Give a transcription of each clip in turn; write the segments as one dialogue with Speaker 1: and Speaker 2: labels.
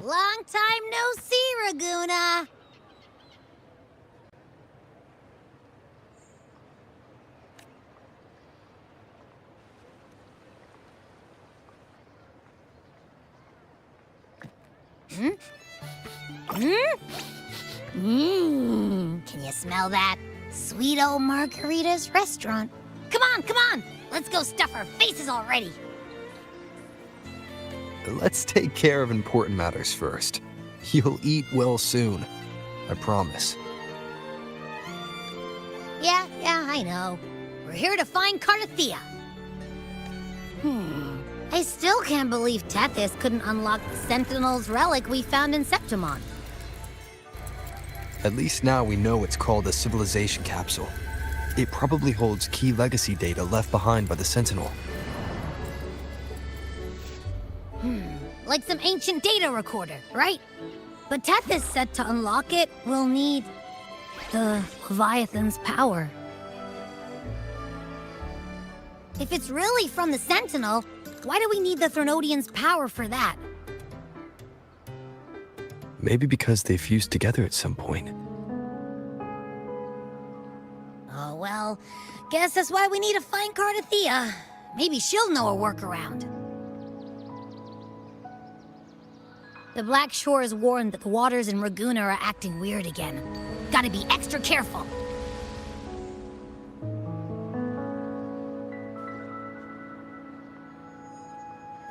Speaker 1: Long time no see, Raguna. Can you smell that? Sweet old Margarita's restaurant. Come on, come on! Let's go stuff our faces already.
Speaker 2: Let's take care of important matters first. You'll eat well soon. I promise.
Speaker 1: Yeah, I know. We're here to find Cardathea. I still can't believe Tethys couldn't unlock the Sentinel's relic we found in Septimon.
Speaker 2: At least now we know it's called a civilization capsule. It probably holds key legacy data left behind by the Sentinel.
Speaker 1: Like some ancient data recorder, right? But Tethys said to unlock it, we'll need the Leviathan's power. If it's really from the Sentinel, why do we need the Threnodian's power for that?
Speaker 2: Maybe because they fused together at some point.
Speaker 1: Oh, well, guess that's why we need to find Cardathea. Maybe she'll know a workaround. The Black Shore is warned that the waters in Raguna are acting weird again. Gotta be extra careful.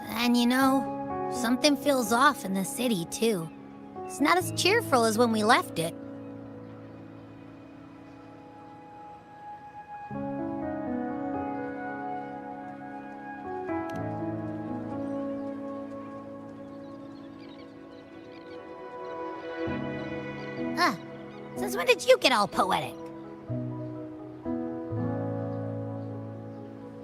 Speaker 1: And you know, something feels off in the city, too. It's not as cheerful as when we left it. Since when did you get all poetic?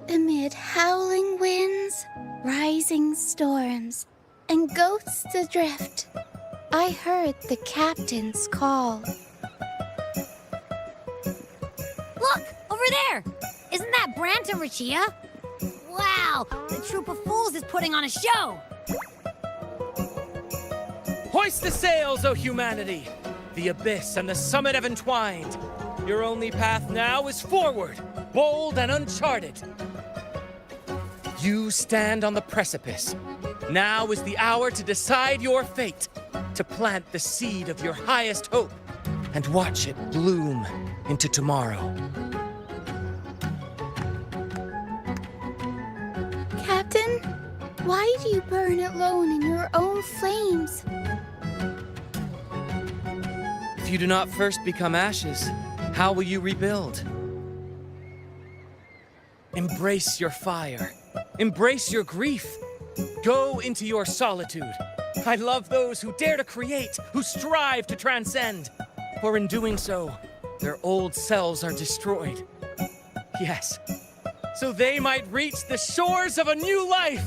Speaker 3: Amid howling winds, rising storms, and ghosts adrift, I heard the captain's call.
Speaker 1: Look! Over there! Isn't that Brant and Rachia? Wow! The troop of fools is putting on a show!
Speaker 4: Hoist the sails, O humanity! The abyss and the summit have entwined. Your only path now is forward, bold and uncharted. You stand on the precipice. Now is the hour to decide your fate, to plant the seed of your highest hope, and watch it bloom into tomorrow.
Speaker 3: Captain, why do you burn alone in your own flames?
Speaker 4: If you do not first become ashes, how will you rebuild? Embrace your fire. Embrace your grief. Go into your solitude. I love those who dare to create, who strive to transcend. For in doing so, their old selves are destroyed. Yes, so they might reach the shores of a new life.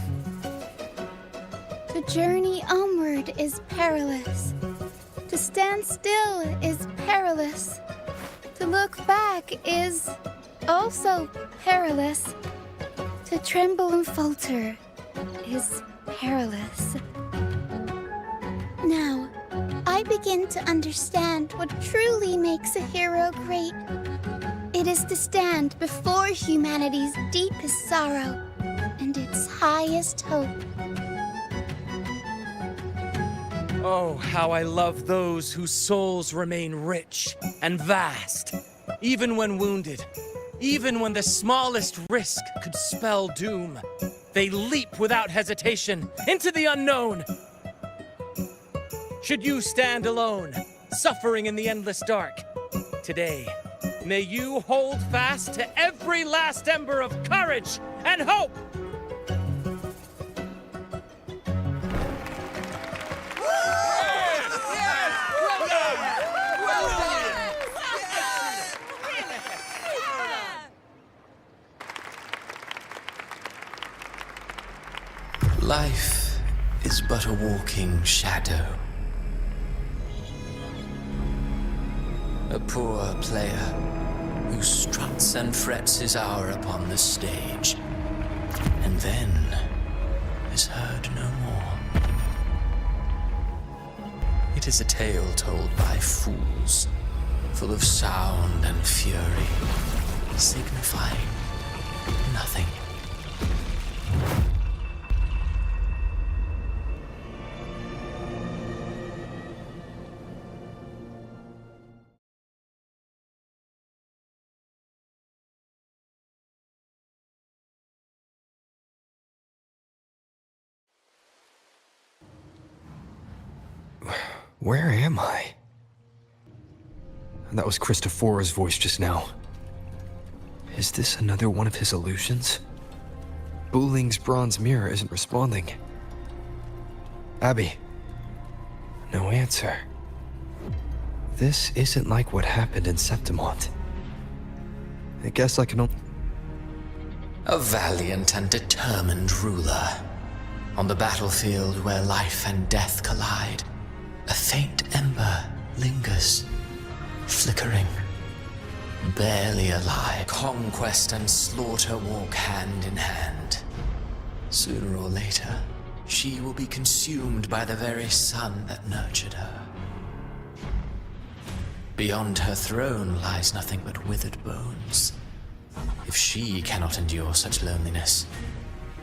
Speaker 3: The journey onward is perilous. To stand still is perilous. To look back is also perilous. To tremble and falter is perilous. Now, I begin to understand what truly makes a hero great. It is to stand before humanity's deepest sorrow and its highest hope.
Speaker 4: Oh, how I love those whose souls remain rich and vast, even when wounded, even when the smallest risk could spell doom. They leap without hesitation into the unknown. Should you stand alone, suffering in the endless dark, today, may you hold fast to every last ember of courage and hope!
Speaker 5: Life is but a walking shadow. A poor player who struts and frets his hour upon the stage, and then is heard no more. It is a tale told by fools, full of sound and fury, signifying nothing.
Speaker 2: Where am I? That was Christophora's voice just now. Is this another one of his illusions? Buling's bronze mirror isn't responding. Abby. No answer. This isn't like what happened in Septimont. I guess I can only...
Speaker 5: A valiant and determined ruler. On the battlefield where life and death collide, a faint ember lingers, flickering, barely alive. Conquest and slaughter walk hand in hand. Sooner or later, she will be consumed by the very sun that nurtured her. Beyond her throne lies nothing but withered bones. If she cannot endure such loneliness,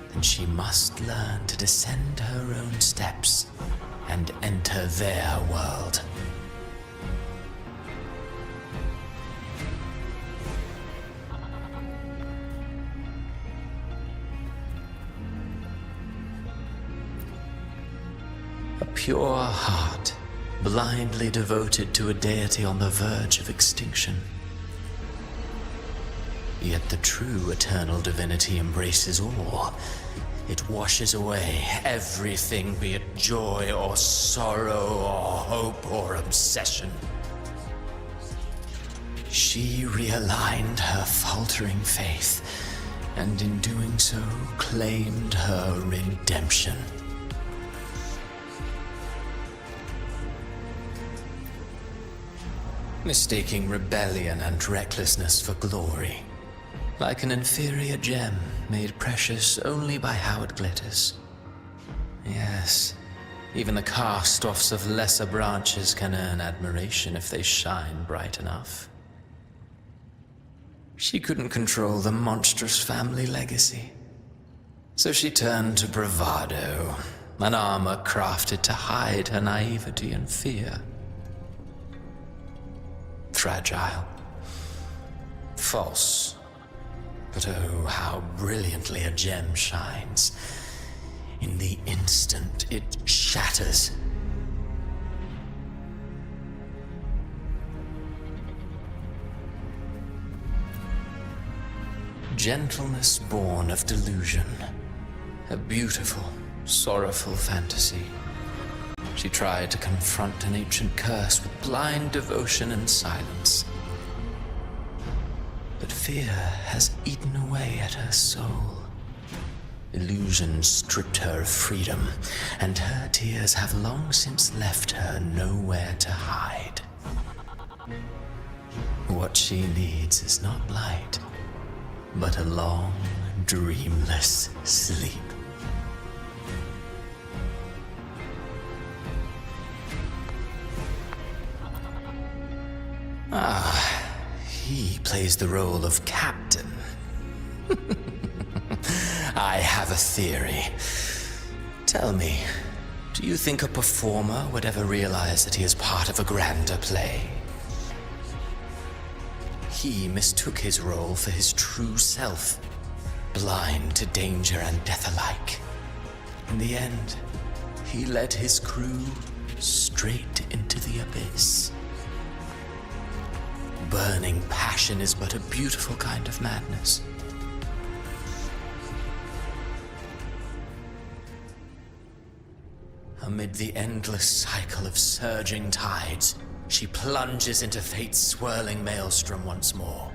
Speaker 5: then she must learn to descend her own steps and enter their world. A pure heart, blindly devoted to a deity on the verge of extinction. Yet the true eternal divinity embraces all. It washes away everything, be it joy or sorrow or hope or obsession. She realigned her faltering faith, and in doing so, claimed her redemption. Mistaking rebellion and recklessness for glory. Like an inferior gem, made precious only by how it glitters. Yes, even the cast-offs of lesser branches can earn admiration if they shine bright enough. She couldn't control the monstrous family legacy, so she turned to bravado, an armor crafted to hide her naivety and fear. Fragile, false. But oh, how brilliantly a gem shines. In the instant it shatters. Gentleness born of delusion. A beautiful, sorrowful fantasy. She tried to confront an ancient curse with blind devotion and silence. But fear has eaten away at her soul. Illusion stripped her of freedom, and her tears have long since left her nowhere to hide. What she needs is not light, but a long, dreamless sleep. He plays the role of captain. I have a theory. Tell me, do you think a performer would ever realize that he is part of a grander play? He mistook his role for his true self, blind to danger and death alike. In the end, he led his crew straight into the abyss. Burning passion is but a beautiful kind of madness. Amid the endless cycle of surging tides, she plunges into fate's swirling maelstrom once more.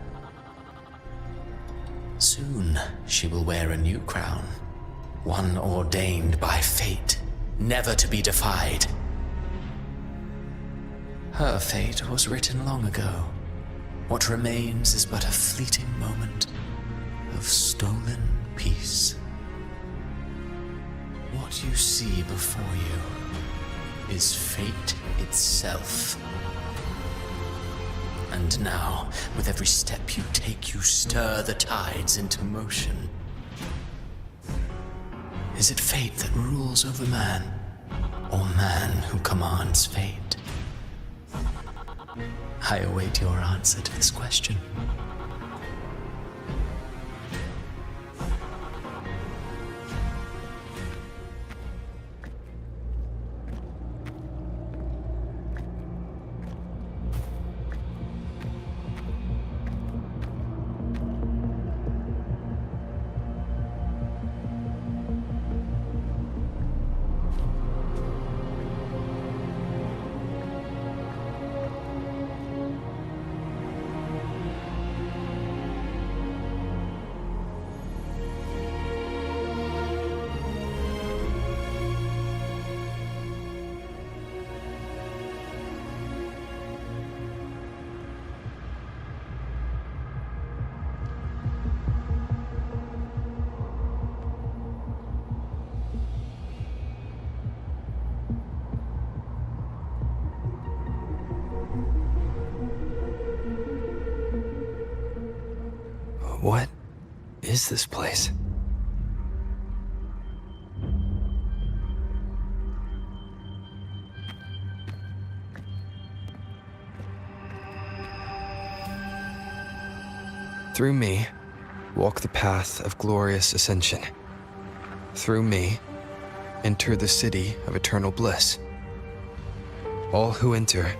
Speaker 5: Soon, she will wear a new crown, one ordained by fate, never to be defied. Her fate was written long ago. What remains is but a fleeting moment of stolen peace. What you see before you is fate itself. And now, with every step you take, you stir the tides into motion. Is it fate that rules over man, or man who commands fate? I await your answer to this question.
Speaker 2: What is this place? Through me, walk the path of glorious ascension. Through me, enter the city of eternal bliss. All who enter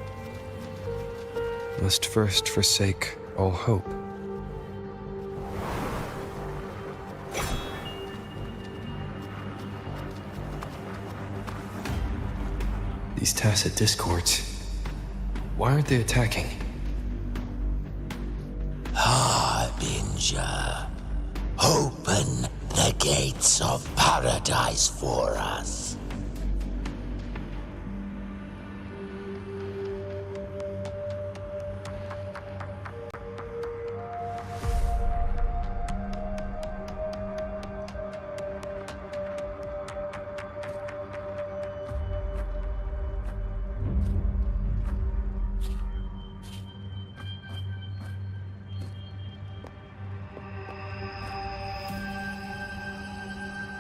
Speaker 2: must first forsake all hope. These tacit discords, why aren't they attacking?
Speaker 6: Harbinger, open the gates of paradise for us.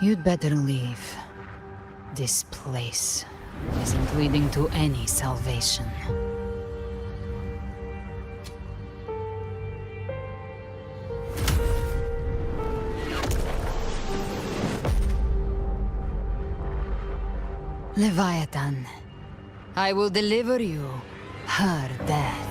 Speaker 7: You'd better leave. This place isn't leading to any salvation. Leviathan, I will deliver you her death.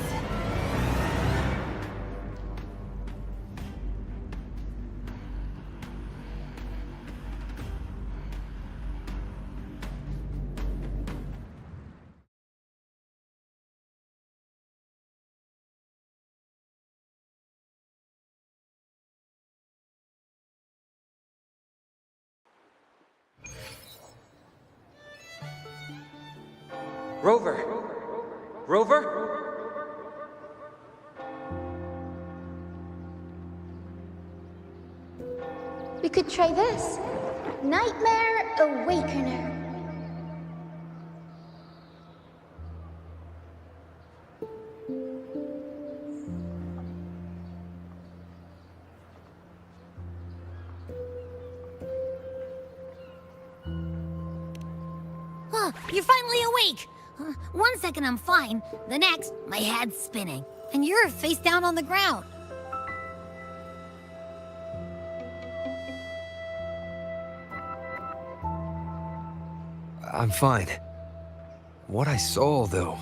Speaker 4: Rover! Rover?
Speaker 3: We could try this. Nightmare Awakener.
Speaker 1: You're finally awake! 1 second I'm fine, the next, my head's spinning. And you're face down on the ground.
Speaker 2: I'm fine. What I saw, though...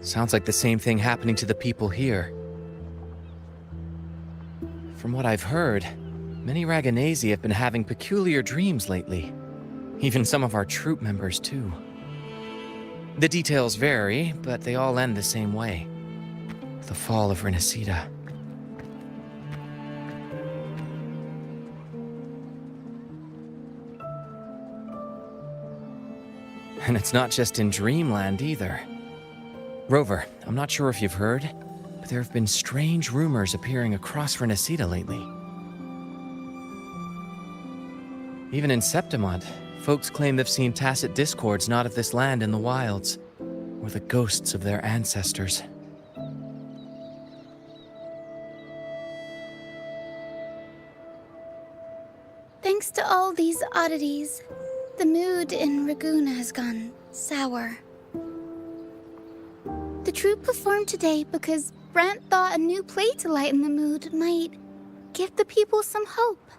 Speaker 4: Sounds like the same thing happening to the people here. From what I've heard, many Raganesi have been having peculiar dreams lately. Even some of our troop members, too. The details vary, but they all end the same way. The fall of Rinascita. And it's not just in Dreamland either. Rover, I'm not sure if you've heard, but there have been strange rumors appearing across Rinascita lately. Even in Septimont, folks claim they've seen tacit discords not of this land in the wilds, or the ghosts of their ancestors.
Speaker 3: Thanks to all these oddities, the mood in Raguna has gone sour. The troupe performed today because Brant thought a new play to lighten the mood might give the people some hope.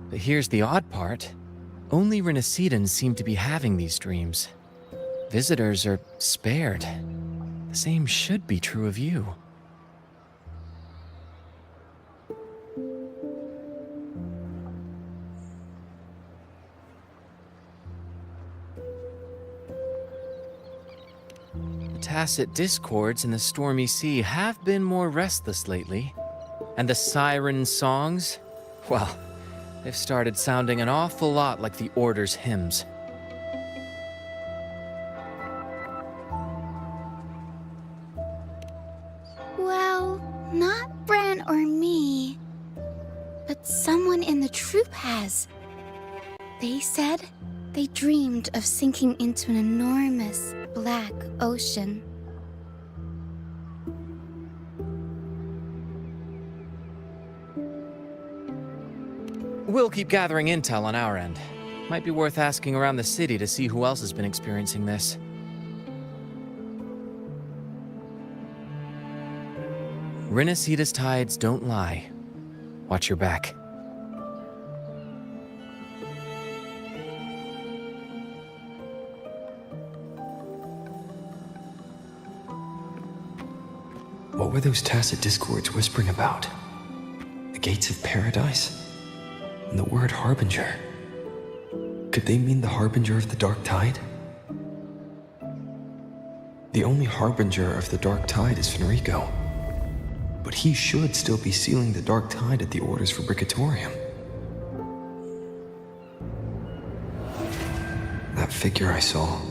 Speaker 4: But here's the odd part. Only Rinascitans seem to be having these dreams. Visitors are spared. The same should be true of you. The tacit discords in the stormy sea have been more restless lately. And the siren songs, well, they've started sounding an awful lot like the Order's hymns.
Speaker 3: Well, not Bran or me, but someone in the troupe has. They said they dreamed of sinking into an enormous black ocean.
Speaker 4: We'll keep gathering intel on our end. Might be worth asking around the city to see who else has been experiencing this. Rinascita's tides don't lie. Watch your back.
Speaker 2: What were those tacit discords whispering about? The gates of paradise? And the word harbinger? Could they mean the harbinger of the dark tide? The only harbinger of the dark tide is Fenrico. But he should still be sealing the dark tide at the orders for Bricatorium. That figure I saw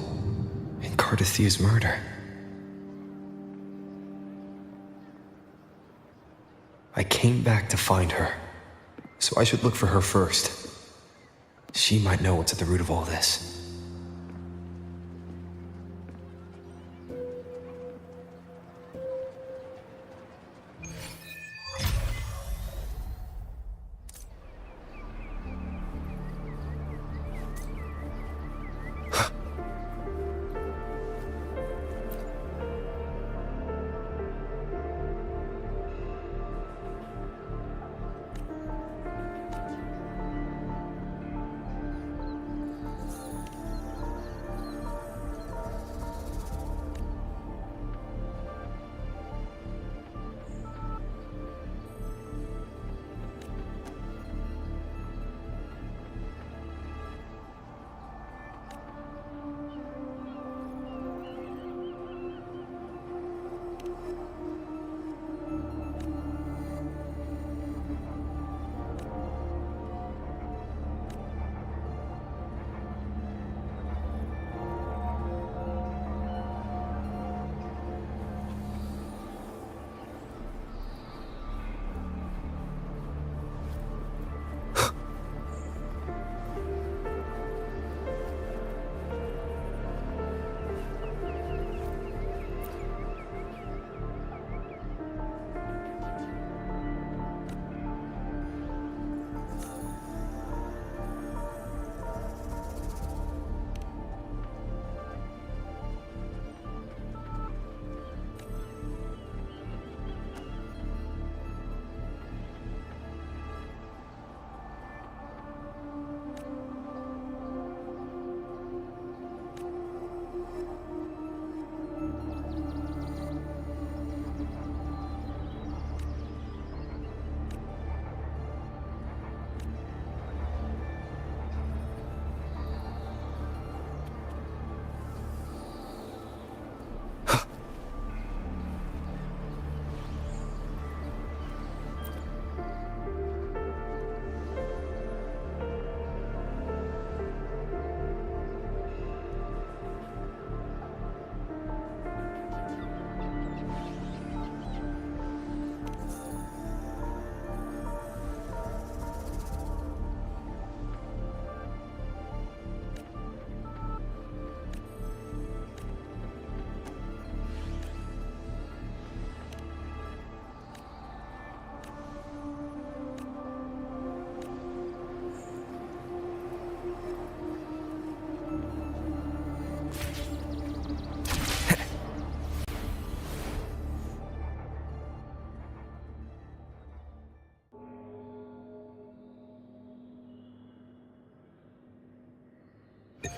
Speaker 2: in Cardathia's murder. I came back to find her, so I should look for her first. She might know what's at the root of all this.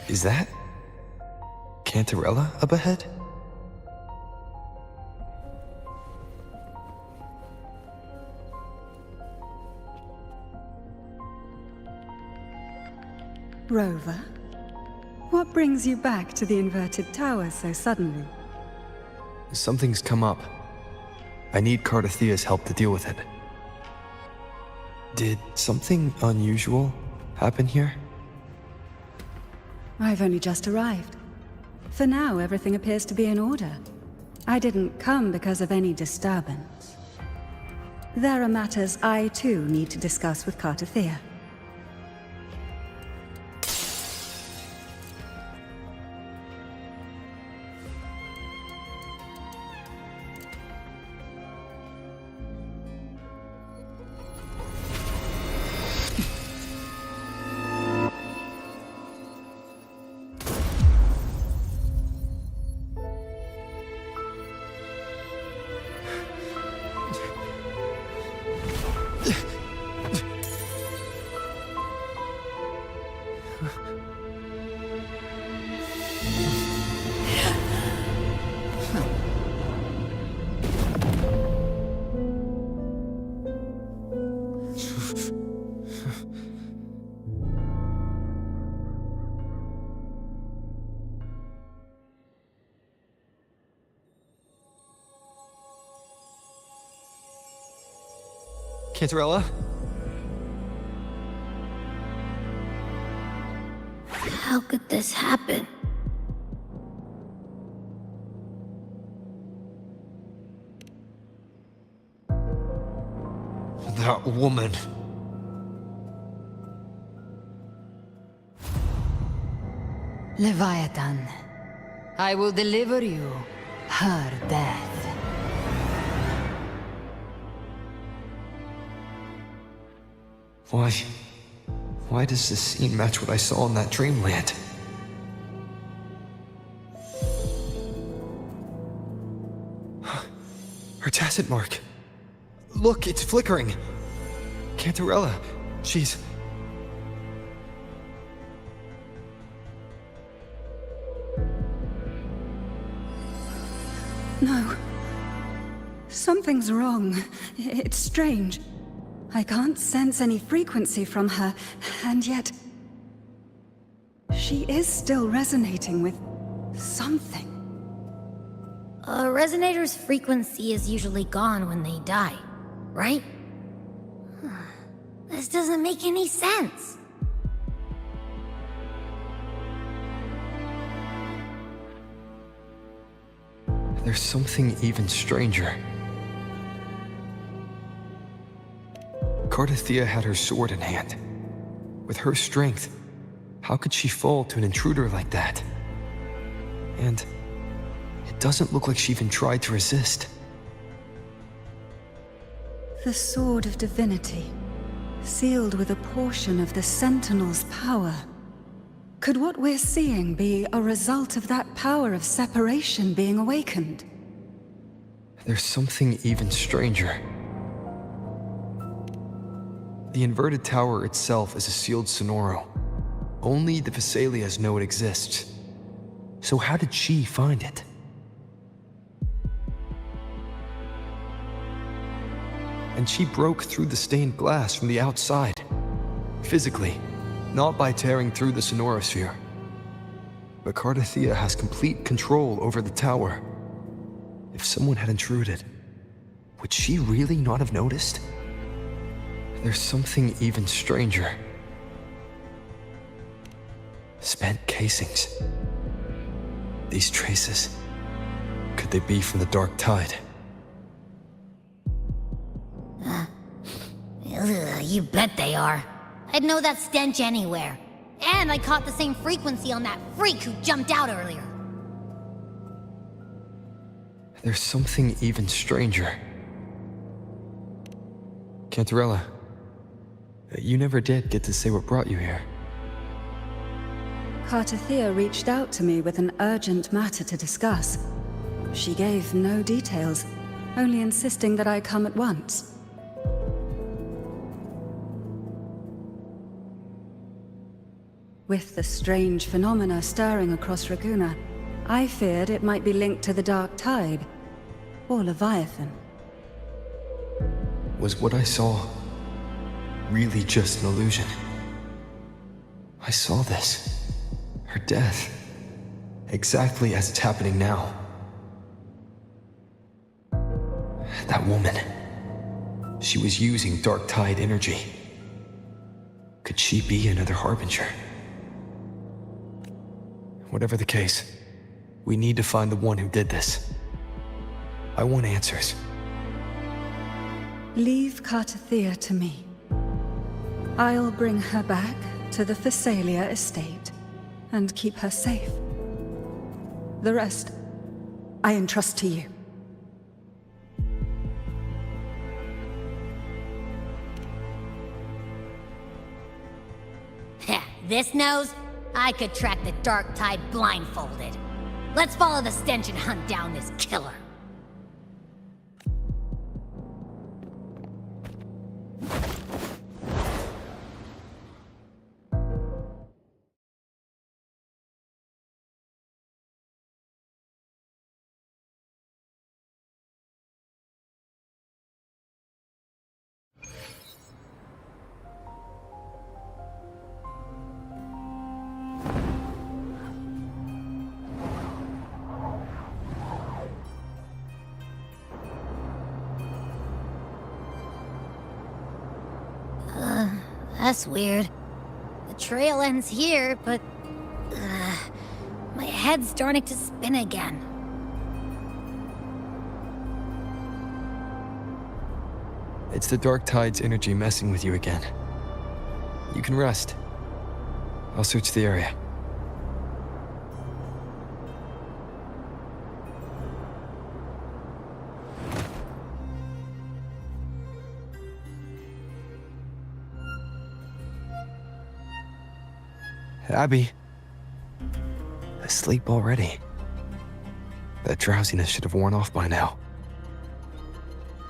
Speaker 2: Is that Cantarella up ahead?
Speaker 8: Rover, what brings you back to the inverted tower so suddenly?
Speaker 2: Something's come up. I need Cardathia's help to deal with it. Did something unusual happen here?
Speaker 8: I've only just arrived. For now, everything appears to be in order. I didn't come because of any disturbance. There are matters I too need to discuss with Cardathia.
Speaker 2: Cantarella?
Speaker 1: How could this happen?
Speaker 2: That woman.
Speaker 7: Leviathan, I will deliver you her death.
Speaker 2: Why does this scene match what I saw in that dreamland? Her tacit mark. Look, it's flickering. Cantarella, she's...
Speaker 8: No. Something's wrong. It's strange. I can't sense any frequency from her, and yet... she is still resonating with something.
Speaker 1: A resonator's frequency is usually gone when they die, right? This doesn't make any sense.
Speaker 2: There's something even stranger. Cardathia had her sword in hand. With her strength, how could she fall to an intruder like that? And it doesn't look like she even tried to resist.
Speaker 8: The Sword of Divinity, sealed with a portion of the Sentinel's power. Could what we're seeing be a result of that power of separation being awakened?
Speaker 2: There's something even stranger. The inverted tower itself is a sealed sonoro. Only the Vesalias know it exists. So how did she find it? And she broke through the stained glass from the outside. Physically, not by tearing through the sonorosphere. But Cardathia has complete control over the tower. If someone had intruded, would she really not have noticed? There's something even stranger. Spent casings. These traces, could they be from the Dark Tide?
Speaker 1: You bet they are. I'd know that stench anywhere. And I caught the same frequency on that freak who jumped out earlier.
Speaker 2: There's something even stranger. Cantarella, you never did get to say what brought you here.
Speaker 8: Cardathia reached out to me with an urgent matter to discuss. She gave no details, only insisting that I come at once. With the strange phenomena stirring across Raguna, I feared it might be linked to the Dark Tide, or Leviathan.
Speaker 2: Was what I saw really just an illusion? I saw this. Her death. Exactly as it's happening now. That woman. She was using Dark Tide energy. Could she be another Harbinger? Whatever the case, we need to find the one who did this. I want answers.
Speaker 8: Leave Cartathea to me. I'll bring her back to the Thessalia estate and keep her safe. The rest, I entrust to you.
Speaker 1: Heh, this nose? I could track the Dark Tide blindfolded. Let's follow the stench and hunt down this killer. That's weird. The trail ends here, but... my head's starting to spin again.
Speaker 2: It's the Dark Tide's energy messing with you again. You can rest. I'll search the area. Abby. Asleep already. That drowsiness should have worn off by now.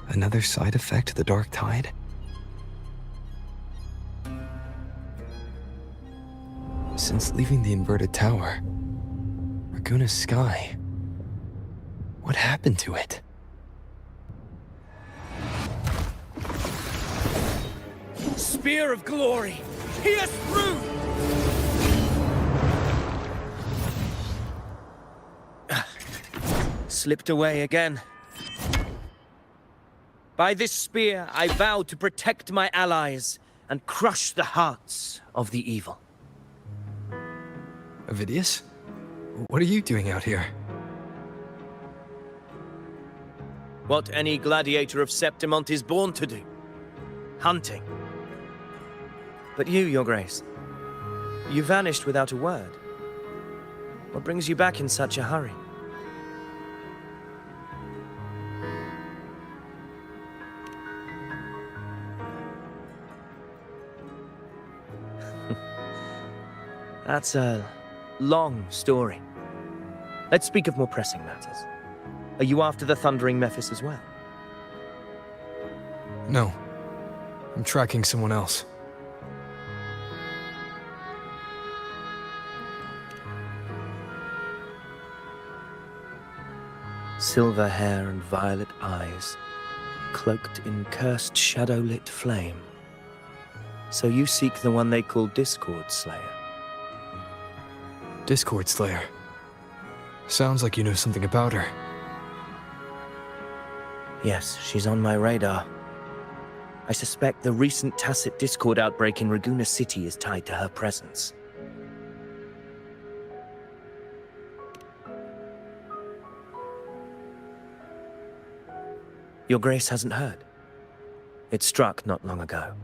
Speaker 2: Another side effect of the Dark Tide? Since leaving the inverted tower, Raguna's sky, what happened to it?
Speaker 4: Spear of glory! Pierce through! Slipped away again. By this spear, I vow to protect my allies and crush the hearts of the evil.
Speaker 2: Avidius? What are you doing out here?
Speaker 4: What any gladiator of Septimont is born to do. Hunting. But you, Your Grace, you vanished without a word. What brings you back in such a hurry? That's a long story. Let's speak of more pressing matters. Are you after the Thundering Mephis as well?
Speaker 2: No. I'm tracking someone else.
Speaker 4: Silver hair and violet eyes, cloaked in cursed shadow-lit flame. So you seek the one they call Discord Slayer.
Speaker 2: Discord Slayer. Sounds like you know something about her.
Speaker 4: Yes, she's on my radar. I suspect the recent tacit Discord outbreak in Raguna City is tied to her presence. Your Grace hasn't heard. It struck not long ago.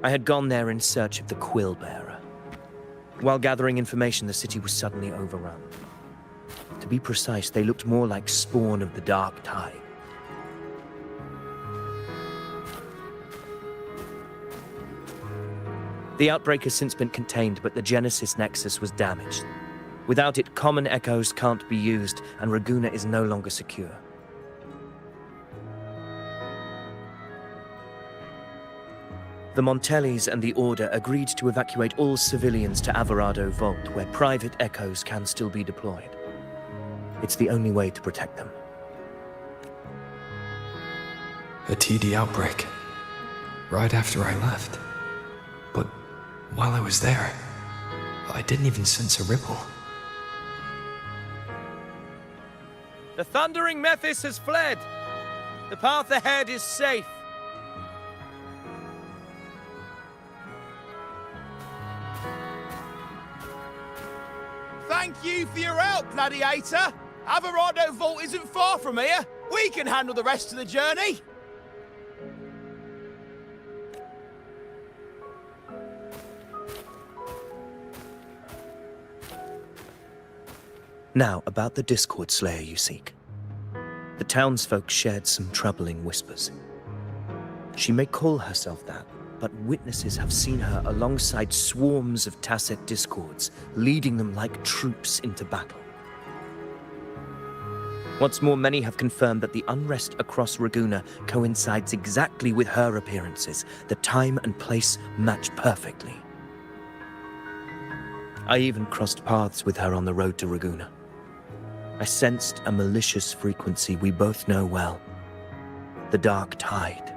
Speaker 4: I had gone there in search of the Quill Bearer. While gathering information, the city was suddenly overrun. To be precise, they looked more like spawn of the Dark Tide. The outbreak has since been contained, but the Genesis Nexus was damaged. Without it, common echoes can't be used, and Raguna is no longer secure.
Speaker 9: The Montellis and the Order agreed to evacuate all civilians to Alvarado Vault, where private echoes can still be deployed. It's the only way to protect them.
Speaker 2: A TD outbreak. Right after I left. But while I was there, I didn't even sense a ripple.
Speaker 9: The thundering Mephis has fled. The path ahead is safe.
Speaker 10: Thank you for your help, Gladiator. Alvarado Vault isn't far from here. We can handle the rest of the journey.
Speaker 9: Now, about the Discord Slayer you seek. The townsfolk shared some troubling whispers. She may call herself that, but witnesses have seen her alongside swarms of Tacet Discords, leading them like troops into battle. What's more, many have confirmed that the unrest across Raguna coincides exactly with her appearances. The time and place match perfectly. I even crossed paths with her on the road to Raguna. I sensed a malicious frequency we both know well. The Dark Tide.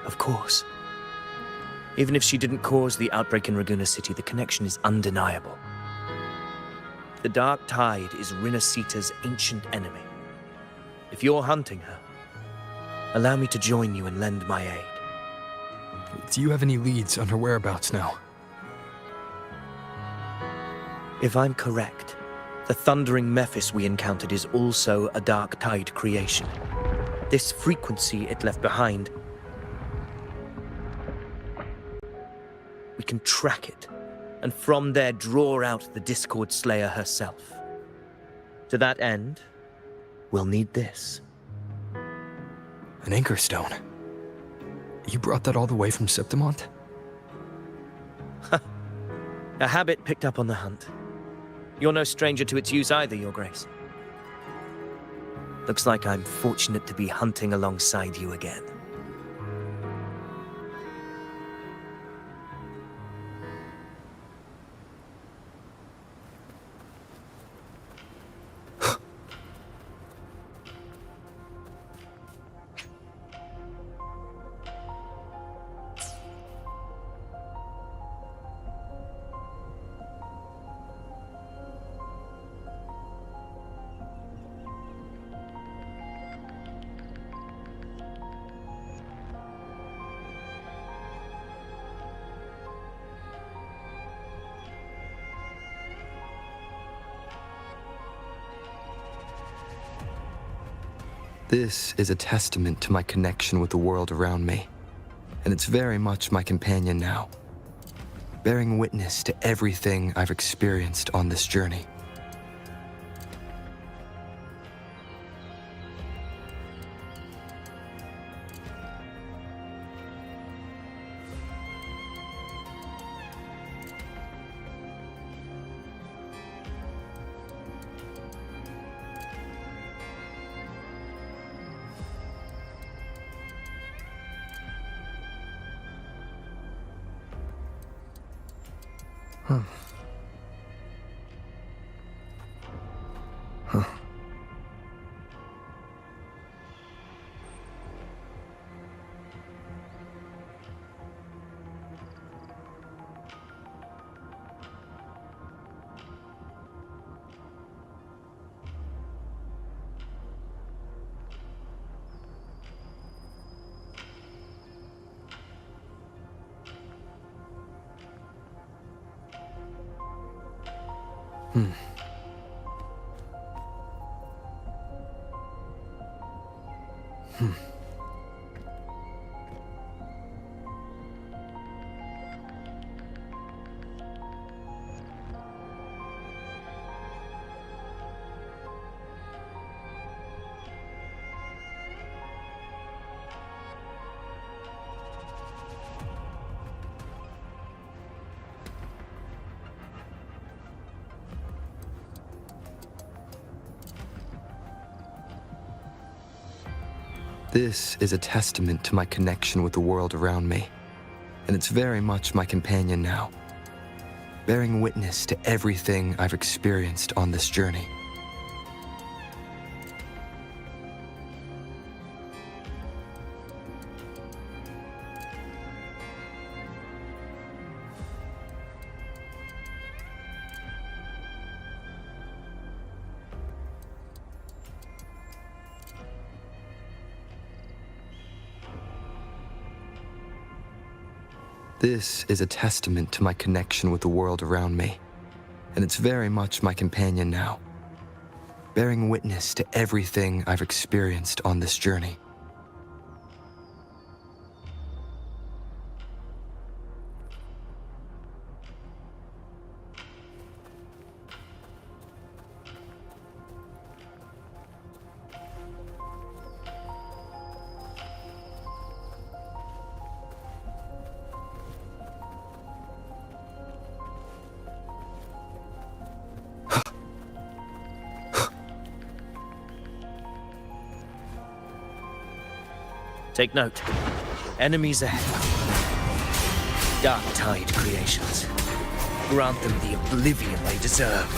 Speaker 9: Of course. Even if she didn't cause the outbreak in Raguna City, the connection is undeniable. The Dark Tide is Rinascita's ancient enemy. If you're hunting her, allow me to join you and lend my aid.
Speaker 2: Do you have any leads on her whereabouts now?
Speaker 9: If I'm correct, the thundering Mephis we encountered is also a Dark Tide creation. This frequency it left behind, we can track it, and from there draw out the Discord Slayer herself. To that end, we'll need this.
Speaker 2: An anchor stone. You brought that all the way from Septimont?
Speaker 9: A habit picked up on the hunt. You're no stranger to its use either, Your Grace. Looks like I'm fortunate to be hunting alongside you again.
Speaker 2: This is a testament to my connection with the world around me, and it's very much my companion now, bearing witness to everything I've experienced on this journey. This is a testament to my connection with the world around me, and it's very much my companion now, bearing witness to everything I've experienced on this journey. This is a testament to my connection with the world around me, and it's very much my companion now, bearing witness to everything I've experienced on this journey.
Speaker 9: Take note. Enemies ahead. Dark Tide creations. Grant them the oblivion they deserve.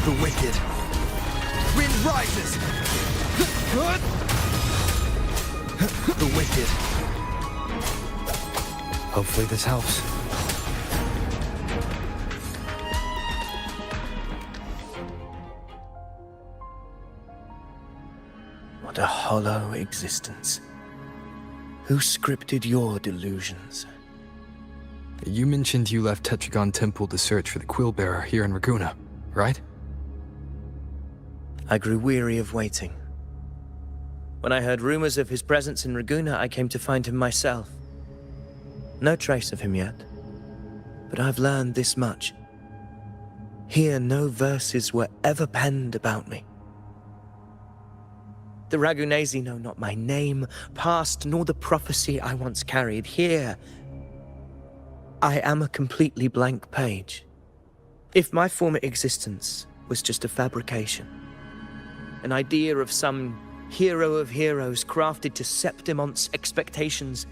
Speaker 2: The wicked. Wind rises! The wicked. Hopefully this helps.
Speaker 9: What a hollow existence. Who scripted your delusions?
Speaker 2: You mentioned you left Tetragon Temple to search for the Quill Bearer here in Raguna, right?
Speaker 9: I grew weary of waiting. When I heard rumors of his presence in Raguna, I came to find him myself. No trace of him yet, but I've learned this much. Here, no verses were ever penned about me. The Ragunesi know not my name, past, nor the prophecy I once carried. Here, I am a completely blank page. If my former existence was just a fabrication, an idea of some hero of heroes crafted to Septimon's expectations,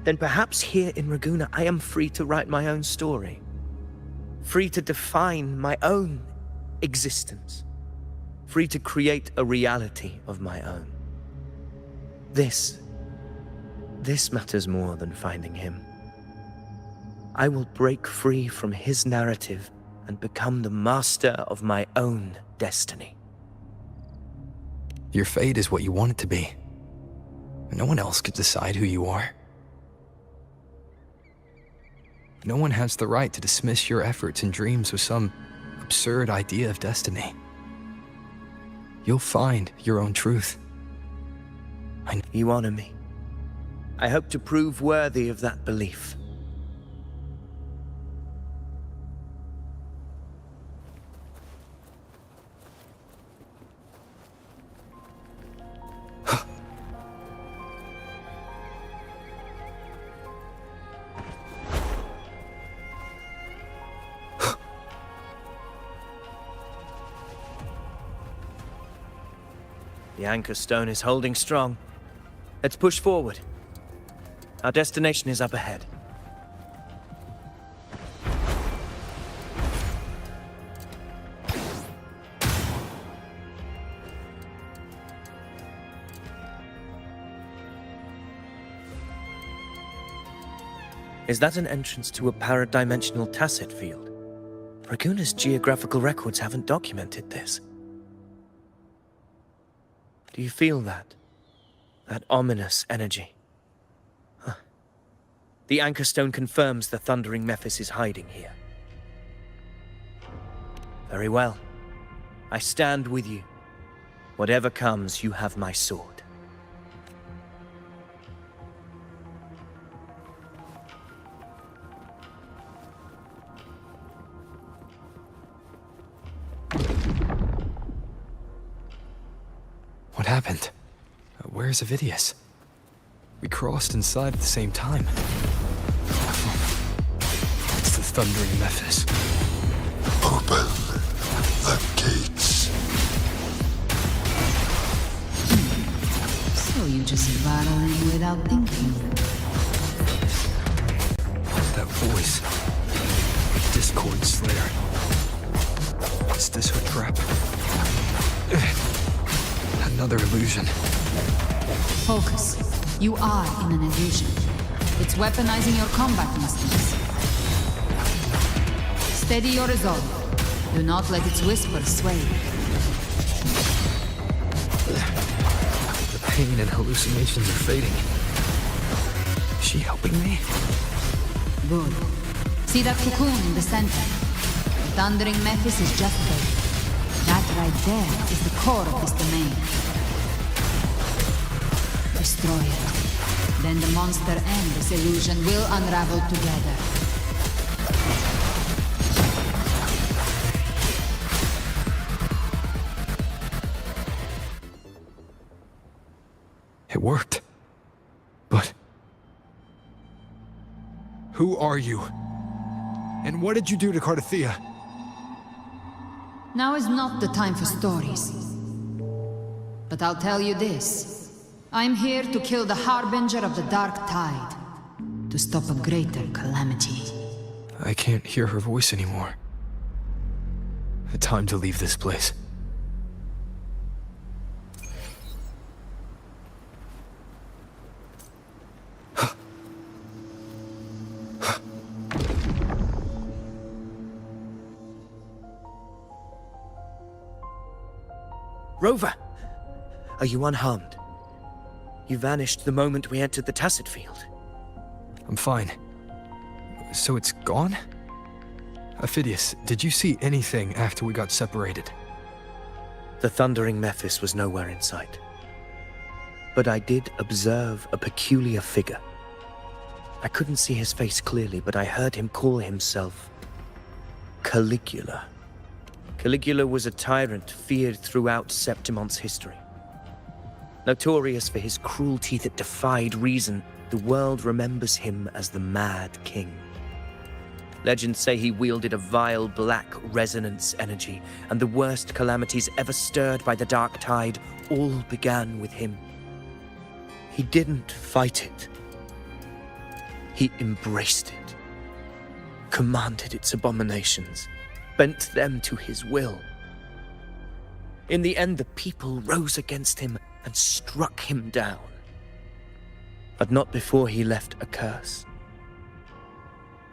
Speaker 9: then perhaps here in Raguna I am free to write my own story, free to define my own existence. Free to create a reality of my own. This matters more than finding him. I will break free from his narrative and become the master of my own destiny.
Speaker 2: Your fate is what you want it to be. No one else could decide who you are. No one has the right to dismiss your efforts and dreams with some absurd idea of destiny. You'll find your own truth.
Speaker 9: You honor me. I hope to prove worthy of that belief. The anchor stone is holding strong. Let's push forward. Our destination is up ahead. Is that an entrance to a paradimensional tacit field? Raguna's geographical records haven't documented this. Do you feel that? That ominous energy? Huh. The anchor stone confirms the thundering Mephis is hiding here. Very well. I stand with you. Whatever comes, you have my sword.
Speaker 2: What happened? Where's Avidius? We crossed inside at the same time. thundering Memphis.
Speaker 6: Open the gates.
Speaker 7: So you just battle him without thinking.
Speaker 2: That voice. Discord Slayer. Is this her trap? Another illusion.
Speaker 7: Focus. You are in an illusion. It's weaponizing your combat instincts. Steady your resolve. Do not let its whispers sway you.
Speaker 2: The pain and hallucinations are fading. Is she helping me?
Speaker 7: Good. See that cocoon in the center? The thundering Memphis is just there. That right there is the core of this domain. Destroy it. Then the monster and this illusion will unravel together.
Speaker 2: It worked. But... who are you? And what did you do to Cardathea?
Speaker 7: Now is not the time for stories. But I'll tell you this. I'm here to kill the harbinger of the dark tide. To stop a greater calamity.
Speaker 2: I can't hear her voice anymore. Time to leave this place.
Speaker 9: Rover! Are you unharmed? You vanished the moment we entered the Tacit Field.
Speaker 2: I'm fine. So it's gone? Ophidius, did you see anything after we got separated?
Speaker 9: The thundering Memphis was nowhere in sight. But I did observe a peculiar figure. I couldn't see his face clearly, but I heard him call himself Caligula. Caligula was a tyrant feared throughout Septimon's history. Notorious for his cruelty that defied reason, the world remembers him as the Mad King. Legends say he wielded a vile black resonance energy, and the worst calamities ever stirred by the Dark Tide all began with him. He didn't fight it. He embraced it, commanded its abominations, bent them to his will. In the end, the people rose against him and struck him down. But not before he left a curse.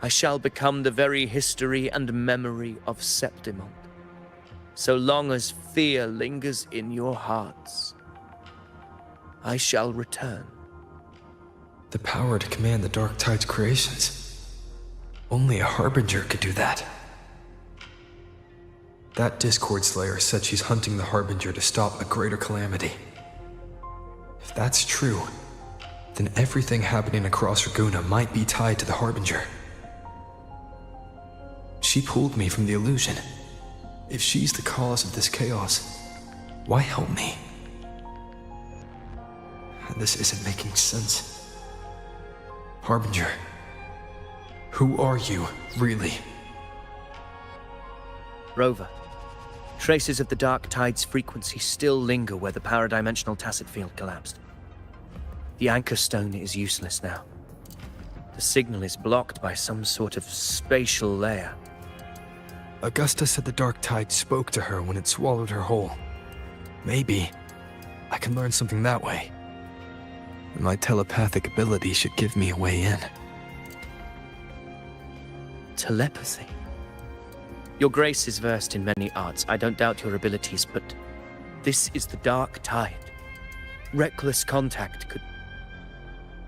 Speaker 9: I shall become the very history and memory of Septimon. So long as fear lingers in your hearts, I shall return.
Speaker 2: The power to command the Dark Tide's creations. Only a Harbinger could do that. That Discord Slayer said she's hunting the Harbinger to stop a greater calamity. If that's true, then everything happening across Raguna might be tied to the Harbinger. She pulled me from the illusion. If she's the cause of this chaos, why help me? This isn't making sense. Harbinger, who are you, really?
Speaker 9: Rover, traces of the Dark Tide's frequency still linger where the paradimensional Tacit Field collapsed. The anchor stone is useless now. The signal is blocked by some sort of spatial layer.
Speaker 2: Augusta said the Dark Tide spoke to her when it swallowed her whole. Maybe I can learn something that way. My telepathic ability should give me a way in.
Speaker 9: Telepathy? Your Grace is versed in many arts. I don't doubt your abilities, but this is the Dark Tide. Reckless contact could...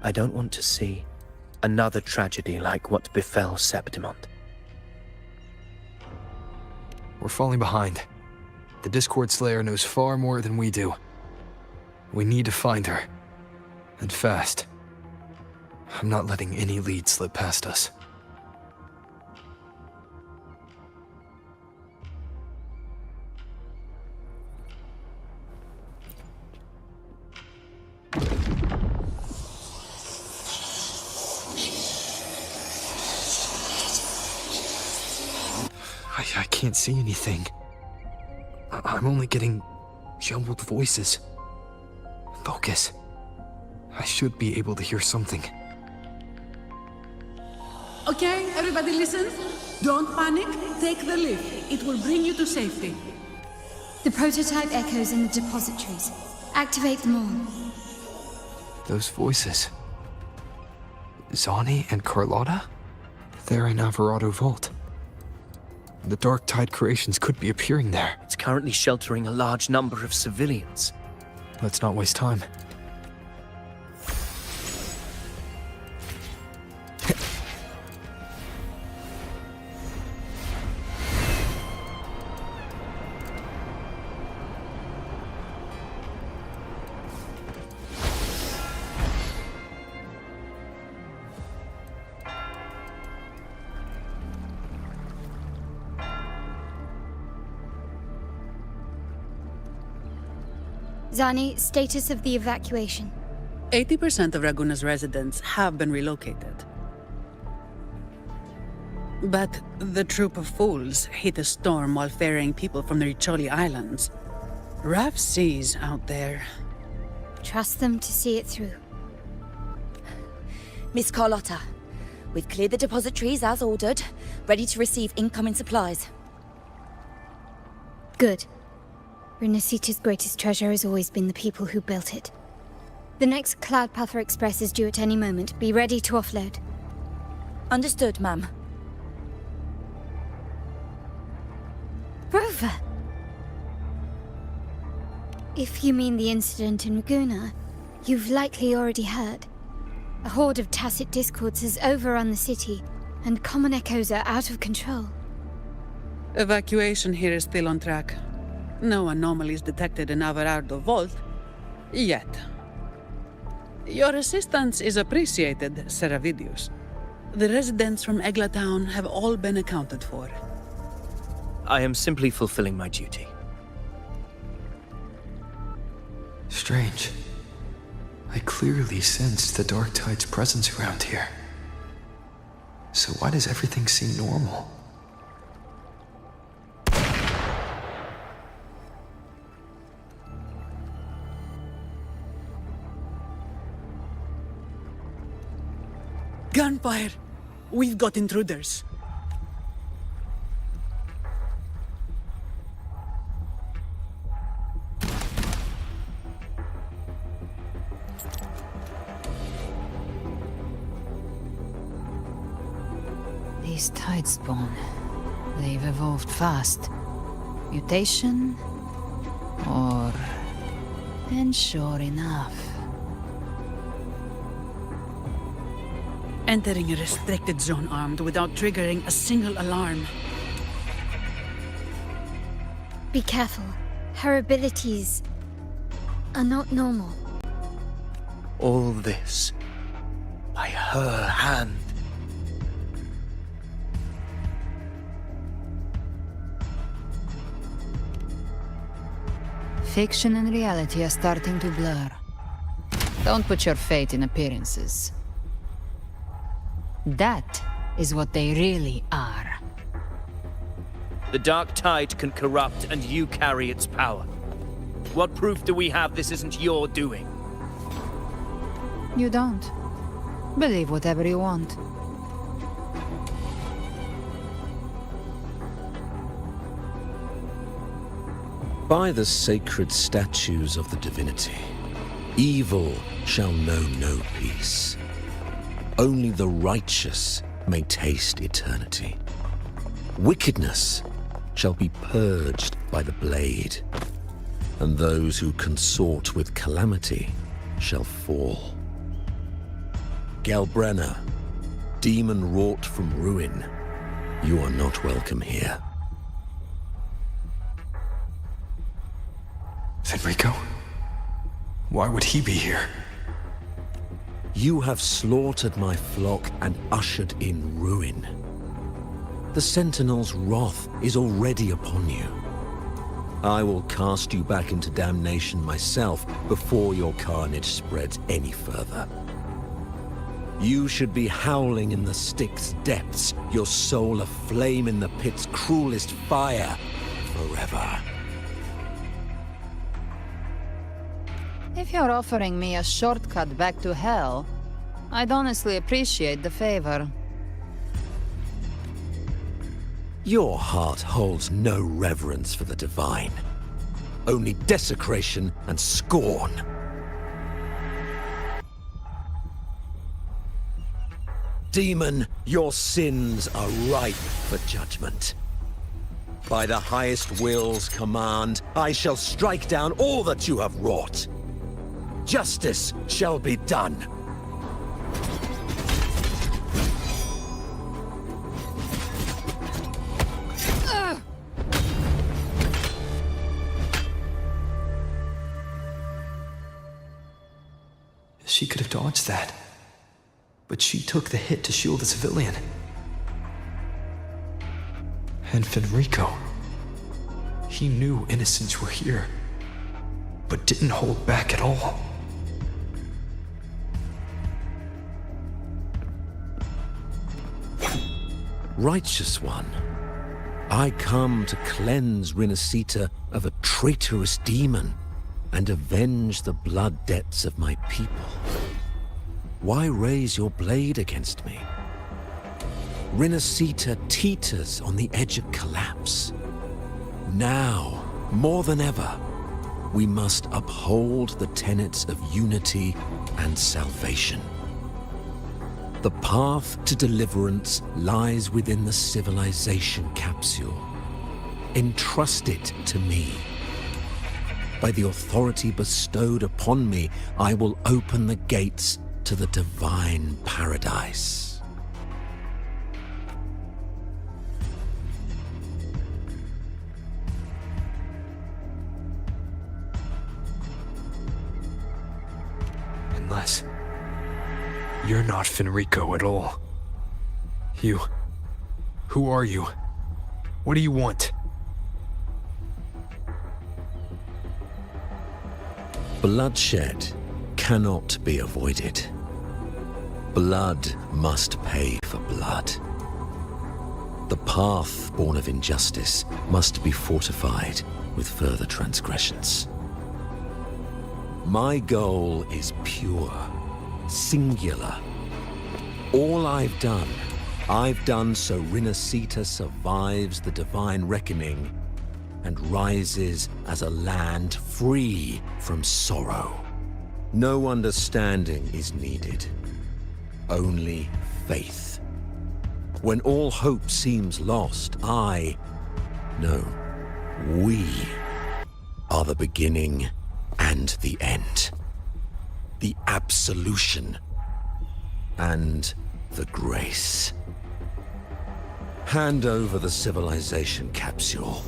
Speaker 9: I don't want to see another tragedy like what befell Septimon.
Speaker 2: We're falling behind. The Discord Slayer knows far more than we do. We need to find her. And fast. I'm not letting any lead slip past us. can't see anything. I'm only getting jumbled voices. Focus. I should be able to hear something.
Speaker 11: Okay, everybody listen. Don't panic. Take the lift. It will bring you to safety.
Speaker 3: The prototype echoes in the depositories. Activate them all.
Speaker 2: Those voices. Zani and Carlotta? They're in Alvarado Vault. The Dark Tide creations could be appearing there.
Speaker 9: It's currently sheltering a large number of civilians.
Speaker 2: Let's not waste time.
Speaker 3: Zani, status of the evacuation.
Speaker 11: 80% of Raguna's residents have been relocated. But the troop of fools hit a storm while ferrying people from the Riccioli Islands. Rough seas out there.
Speaker 3: Trust them to see it through.
Speaker 12: Miss Carlotta, we've cleared the depositories as ordered, ready to receive incoming supplies.
Speaker 3: Good. Rinascita's greatest treasure has always been the people who built it. The next Cloudpather Express is due at any moment. Be ready to offload.
Speaker 12: Understood, ma'am.
Speaker 3: Rover! If you mean the incident in Raguna, you've likely already heard. A horde of tacit discords has overrun the city, and common echoes are out of control.
Speaker 11: Evacuation here is still on track. No anomalies detected in Alvarado Vault. Yet. Your assistance is appreciated, Seravidius. The residents from Eglatown have all been accounted for.
Speaker 9: I am simply fulfilling my duty.
Speaker 2: Strange. I clearly sensed the Dark Tide's presence around here. So why does everything seem normal?
Speaker 11: Gunfire! We've got intruders.
Speaker 7: These tide spawn. They've evolved fast. Mutation? Or... And sure enough.
Speaker 11: Entering a restricted zone armed without triggering a single alarm.
Speaker 3: Be careful. Her abilities are not normal.
Speaker 9: All this by her hand.
Speaker 7: Fiction and reality are starting to blur. Don't put your faith in appearances. That is what they really are.
Speaker 9: The Dark Tide can corrupt, and you carry its power. What proof do we have this isn't your doing?
Speaker 7: You don't. Believe whatever you want.
Speaker 13: By the sacred statues of the divinity, evil shall know no peace. Only the righteous may taste eternity. Wickedness shall be purged by the blade, and those who consort with calamity shall fall. Galbrena, demon wrought from ruin, you are not welcome here.
Speaker 2: Fenrico? Why would he be here?
Speaker 13: You have slaughtered my flock and ushered in ruin. The Sentinel's wrath is already upon you. I will cast you back into damnation myself before your carnage spreads any further. You should be howling in the Styx's depths, your soul aflame in the pit's cruelest fire, forever.
Speaker 7: If you're offering me a shortcut back to hell, I'd honestly appreciate the favor.
Speaker 13: Your heart holds no reverence for the divine. Only desecration and scorn. Demon, your sins are ripe for judgment. By the highest will's command, I shall strike down all that you have wrought. Justice shall be done.
Speaker 2: She could have dodged that. But she took the hit to shield the civilian. And Fenrico. He knew innocents were here, but didn't hold back at all.
Speaker 13: Righteous one, I come to cleanse Rinascita of a traitorous demon and avenge the blood debts of my people. Why raise your blade against me? Rinascita teeters on the edge of collapse. Now, more than ever, we must uphold the tenets of unity and salvation. The path to deliverance lies within the civilization capsule. Entrust it to me. By the authority bestowed upon me, I will open the gates to the divine paradise.
Speaker 2: Unless you're not Fenrico at all. Who are you? What do you want?
Speaker 13: Bloodshed cannot be avoided. Blood must pay for blood. The path born of injustice must be fortified with further transgressions. My goal is pure, singular. All I've done so Rinascita survives the divine reckoning and rises as a land free from sorrow. No understanding is needed, only faith. When all hope seems lost, we are the beginning and the end. The absolution and the grace. Hand over the civilization capsule.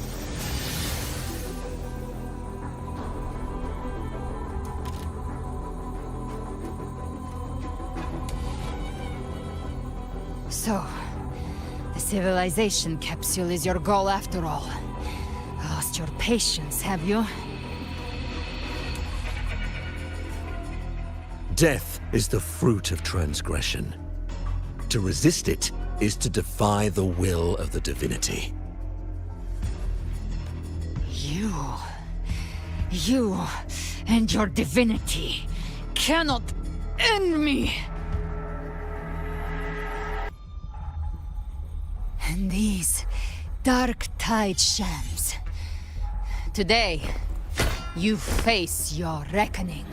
Speaker 7: So, the civilization capsule is your goal after all. Lost your patience, have you?
Speaker 13: Death is the fruit of transgression. To resist it is to defy the will of the divinity.
Speaker 7: You and your divinity cannot end me! And these dark tide shams. Today, you face your reckoning.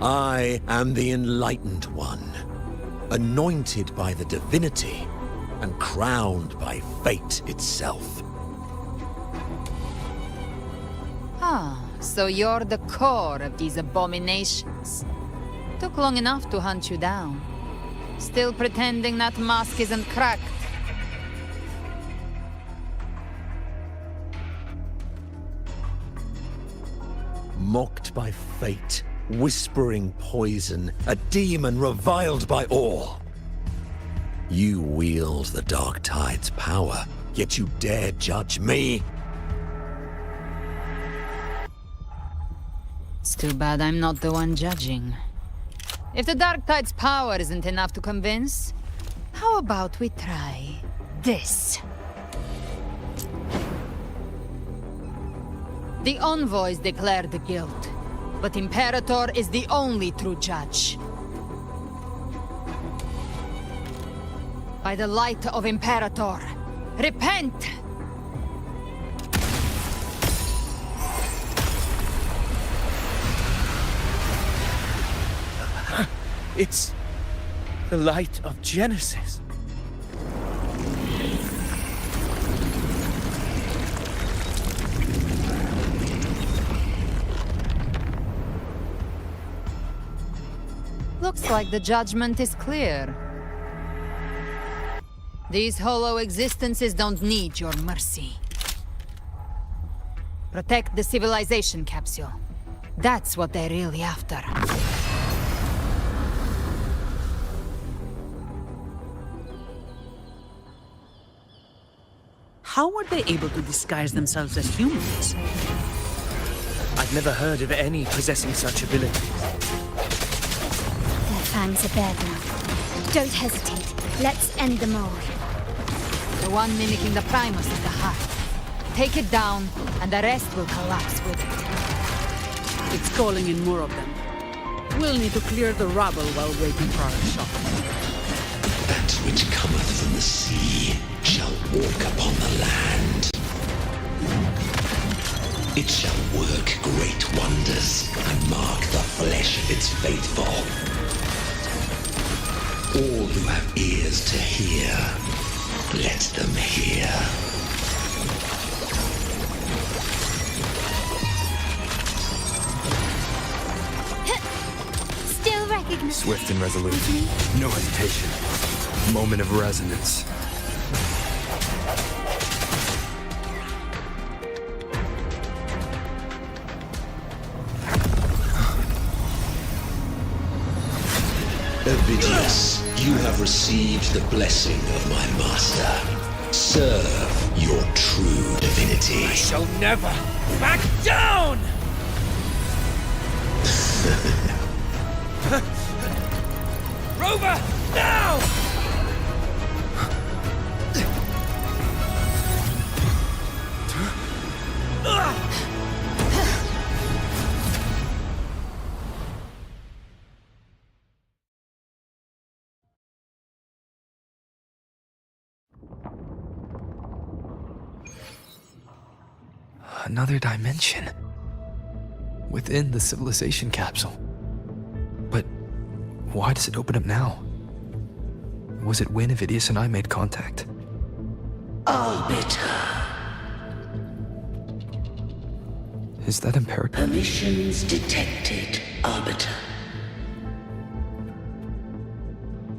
Speaker 13: I am the Enlightened One, anointed by the divinity and crowned by fate itself.
Speaker 7: So you're the core of these abominations. Took long enough to hunt you down. Still pretending that mask isn't cracked.
Speaker 13: Mocked by fate, whispering poison, a demon reviled by all. You wield the Dark Tide's power, yet you dare judge me?
Speaker 7: It's too bad I'm not the one judging. If the Dark Tide's power isn't enough to convince, how about we try this? The envoys declared the guilt, but Imperator is the only true judge. By the light of Imperator, repent!
Speaker 9: It's the light of Genesis.
Speaker 7: Looks like the judgment is clear. These hollow existences don't need your mercy. Protect the civilization capsule. That's what they're really after.
Speaker 11: How were they able to disguise themselves as humans?
Speaker 9: I've never heard of any possessing such abilities.
Speaker 1: Their fangs are bared now. Don't hesitate. Let's end them all.
Speaker 7: The one mimicking the Primus is the heart. Take it down, and the rest will collapse with it.
Speaker 11: It's calling in more of them. We'll need to clear the rubble while waiting for our shot.
Speaker 13: That which cometh from the sea shall walk upon the land. It shall work great wonders and mark the flesh of its faithful. All who have ears to hear, let them hear.
Speaker 1: Still recognize.
Speaker 2: Swift and resolute. No hesitation. Moment of resonance.
Speaker 13: Ovidius, you have received the blessing of my master. Serve your true divinity.
Speaker 4: I shall never back down! Rover, now!
Speaker 2: Another dimension. Within the civilization capsule. But why does it open up now? Was it when Ovidius and I made contact?
Speaker 14: Arbiter.
Speaker 2: Is that Imperator?
Speaker 14: Permissions detected, Arbiter.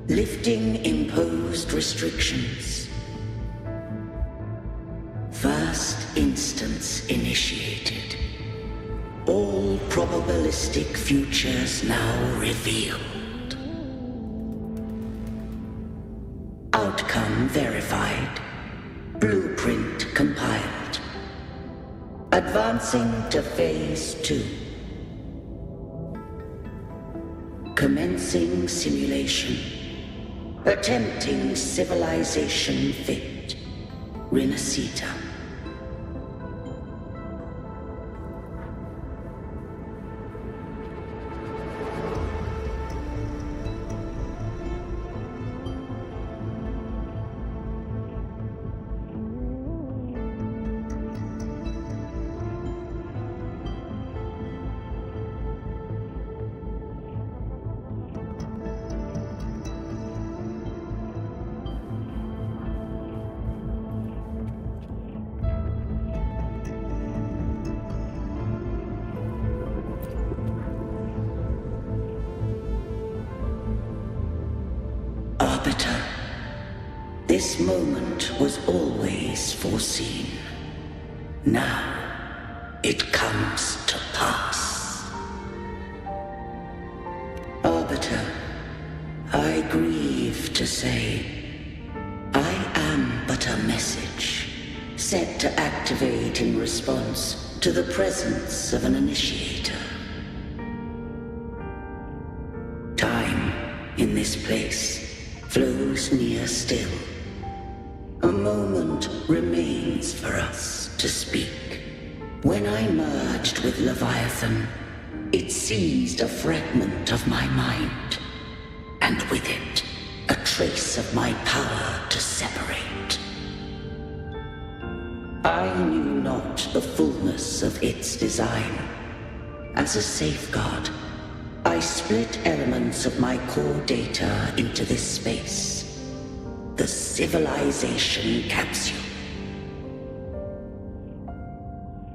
Speaker 14: Lifting imposed restrictions. First instance initiated. All probabilistic futures now revealed. Outcome verified. Blueprint compiled. Advancing to Phase 2. Commencing simulation. Attempting civilization fit. Rinascita. Arbiter, this moment was always foreseen. Now, it comes to pass. Arbiter, I grieve to say, I am but a message, set to activate in response to the presence of an initiator. Time this place flows near still. A moment remains for us to speak. When I merged with Leviathan, it seized a fragment of my mind, and with it, a trace of my power to separate. I knew not the fullness of its design. As a safeguard, I split elements of my core data into this space. The civilization capsule.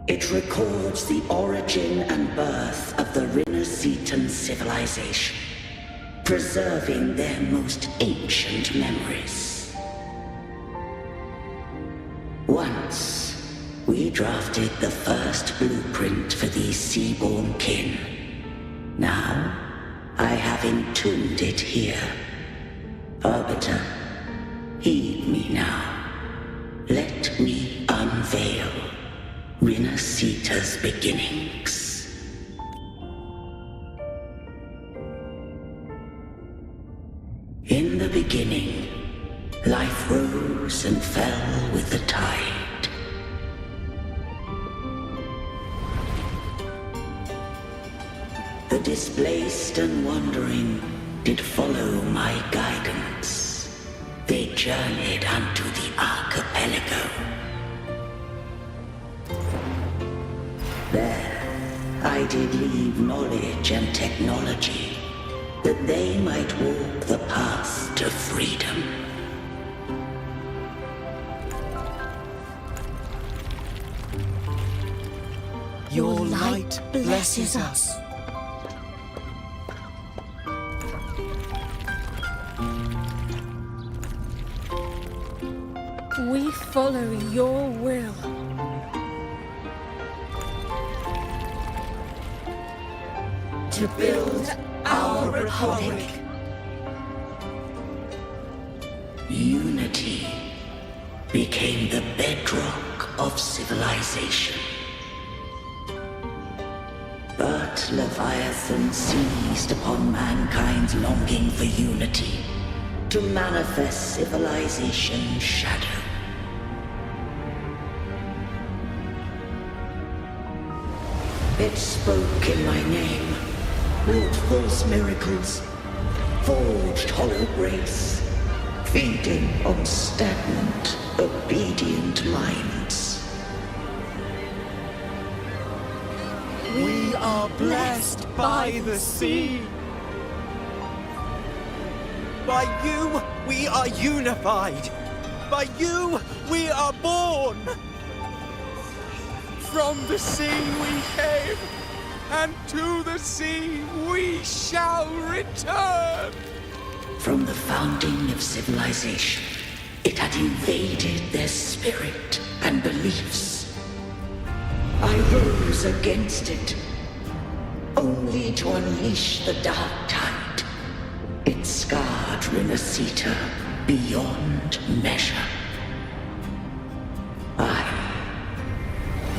Speaker 14: It records the origin and birth of the Rinascitan civilization, preserving their most ancient memories. Once, we drafted the first blueprint for these seaborn kin. Now, I have entombed it here. Arbiter, heed me now. Let me unveil Rinascita's beginnings. In the beginning, life rose and fell with the tide. The displaced and wandering did follow my guidance. They journeyed unto the archipelago. There, I did leave knowledge and technology, that they might walk the path to freedom.
Speaker 15: Your light blesses us.
Speaker 16: We follow your will.
Speaker 14: To build our republic. Unity became the bedrock of civilization. But Leviathan seized upon mankind's longing for unity to manifest civilization's shadow. It spoke in my name, wrought false miracles, forged hollow grace, feeding on stagnant, obedient minds.
Speaker 15: We are blessed by the sea. By you, we are unified. By you, we are born. From the sea we came, and to the sea we shall return.
Speaker 14: From the founding of civilization, it had invaded their spirit and beliefs. I rose against it, only to unleash the dark tide. It scarred Rinascita beyond measure. I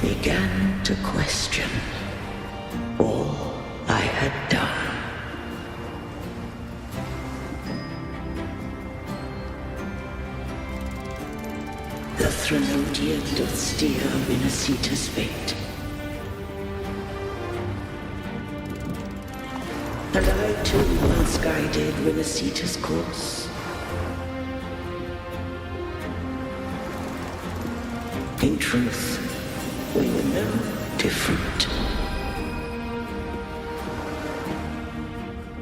Speaker 14: began to question all I had done. The Threnodian doth steer Rinascita's fate. And I too once guided Rinascita's course. In truth, we were no different.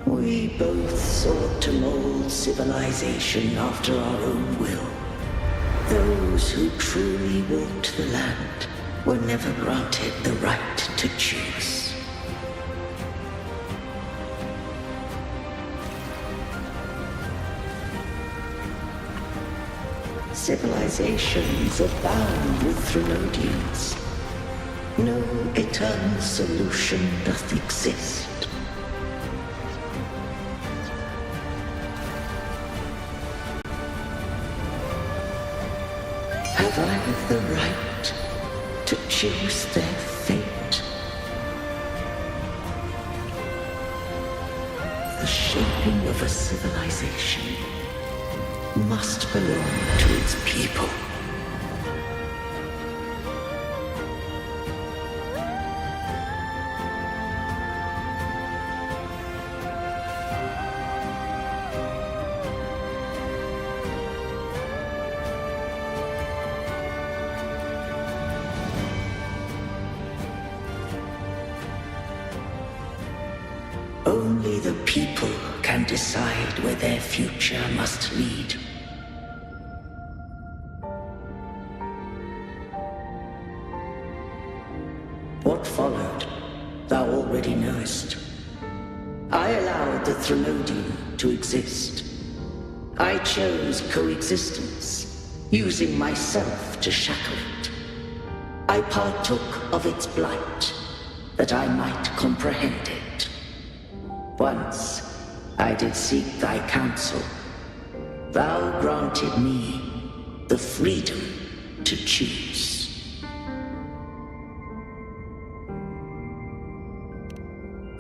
Speaker 14: We both sought to mold civilization after our own will. Those who truly walked the land were never granted the right to choose. Civilizations abound with Threnodians. No eternal solution doth exist. Have I the right to choose their fate? the shaping of a civilization must belong to its people. Only the people can decide where their future must lead. What followed, thou already knowest. I allowed the Threnodian to exist. I chose coexistence, using myself to shackle it. I partook of its blight, that I might comprehend it. Once, I did seek thy counsel. Thou granted me the freedom to choose.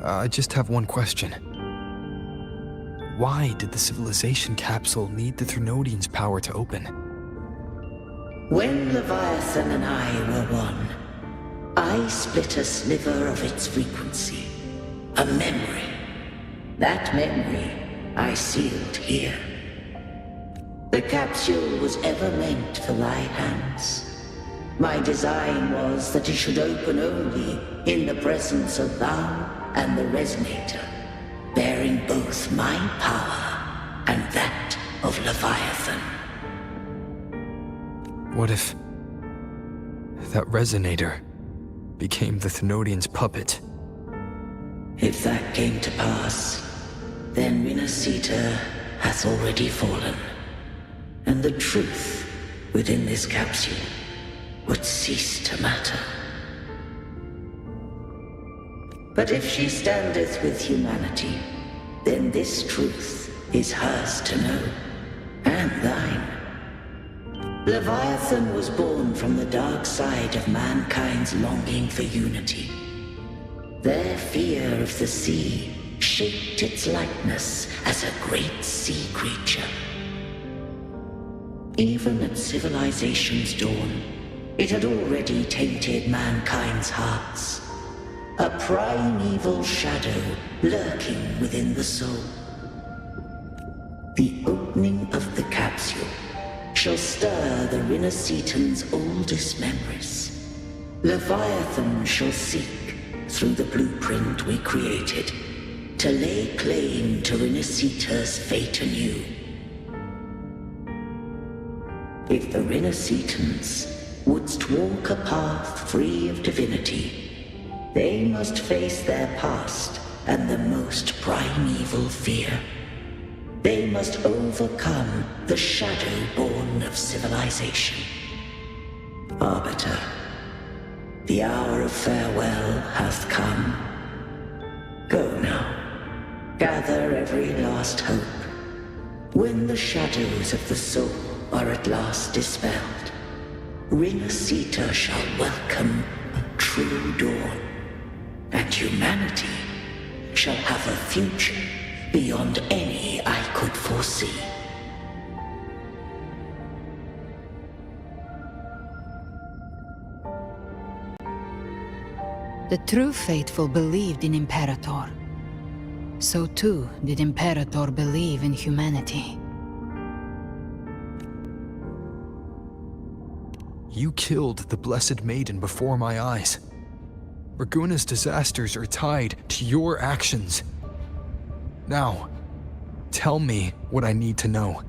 Speaker 2: I just have one question. Why did the civilization capsule need the Threnodian's power to open?
Speaker 14: When Leviathan and I were one, I split a sliver of its frequency, a memory. That memory I sealed here. The capsule was ever meant for thy hands. My design was that it should open only in the presence of thou and the resonator, bearing both my power and that of Leviathan.
Speaker 2: What if that resonator became the Threnodian's puppet?
Speaker 14: If that came to pass, then Rinascita hath already fallen, and the truth within this capsule would cease to matter. But if she standeth with humanity, then this truth is hers to know, and thine. Leviathan was born from the dark side of mankind's longing for unity. Their fear of the sea shaped its likeness as a great sea creature. Even at civilization's dawn, it had already tainted mankind's hearts. A primeval shadow lurking within the soul. The opening of the capsule shall stir the Rinascitan's oldest memories. Leviathan shall seek, through the blueprint we created, to lay claim to Rinascita's fate anew. If the Rinascitans wouldst walk a path free of divinity, they must face their past and the most primeval fear. They must overcome the shadow born of civilization. Arbiter, the hour of farewell hath come. Go now. Gather every last hope. When the shadows of the soul are at last dispelled, Rinascita shall welcome a true dawn, and humanity shall have a future beyond any I could foresee.
Speaker 7: The true faithful believed in Imperator. So too did Imperator believe in humanity.
Speaker 2: You killed the Blessed Maiden before my eyes. Raguna's disasters are tied to your actions. Now, tell me what I need to know.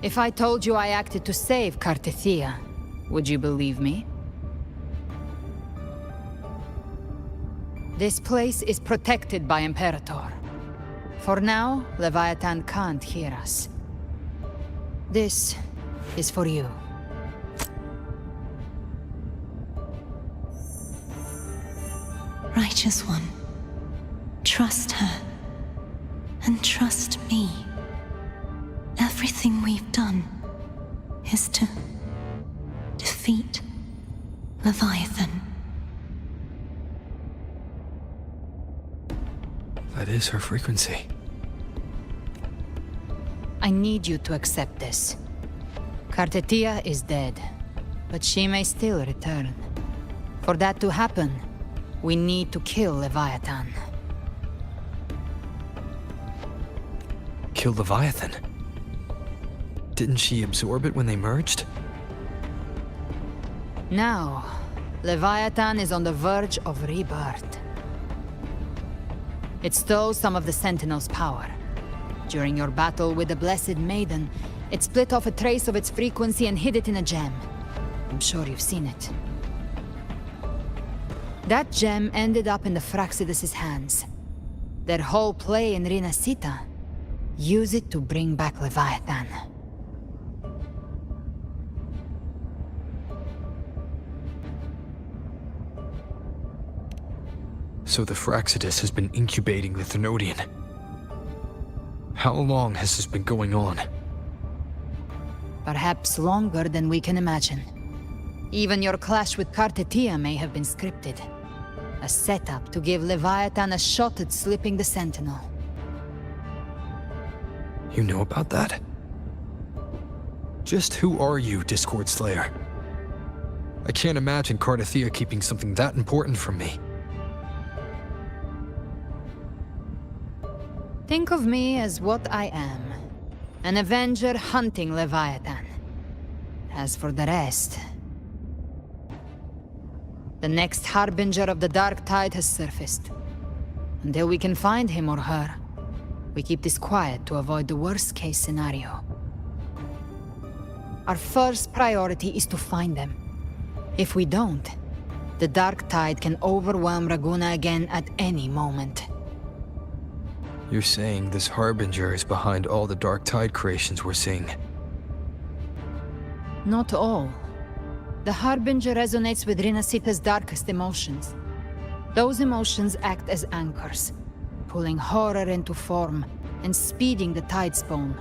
Speaker 7: If I told you I acted to save Cartethia, would you believe me? This place is protected by Imperator. For now, Leviathan can't hear us. This is for you.
Speaker 17: Righteous One, trust her, and trust me. Everything we've done is to defeat Leviathan.
Speaker 2: That is her frequency.
Speaker 7: I need you to accept this. Kartetia is dead, but she may still return. For that to happen, we need to kill Leviathan.
Speaker 2: Kill Leviathan? Didn't she absorb it when they merged?
Speaker 7: Now, Leviathan is on the verge of rebirth. It stole some of the Sentinel's power. During your battle with the Blessed Maiden, it split off a trace of its frequency and hid it in a gem. I'm sure you've seen it. That gem ended up in the Fraxidus' hands. Their whole play in Rinascita. Use it to bring back Leviathan.
Speaker 2: So the Fraxidus has been incubating the Thenodian. How long has this been going on?
Speaker 7: Perhaps longer than we can imagine. Even your clash with Kartetia may have been scripted. A setup to give Leviathan a shot at slipping the Sentinel.
Speaker 2: You know about that? Just who are you, Discord Slayer? I can't imagine Kartetia keeping something that important from me.
Speaker 7: Think of me as what I am. An Avenger hunting Leviathan. As for the rest... The next Harbinger of the Dark Tide has surfaced. Until we can find him or her, we keep this quiet to avoid the worst-case scenario. Our first priority is to find them. If we don't, the Dark Tide can overwhelm Raguna again at any moment.
Speaker 2: You're saying this Harbinger is behind all the Dark Tide creations we're seeing?
Speaker 7: Not all. The Harbinger resonates with Rinascita's darkest emotions. Those emotions act as anchors, pulling horror into form and speeding the tide spawn.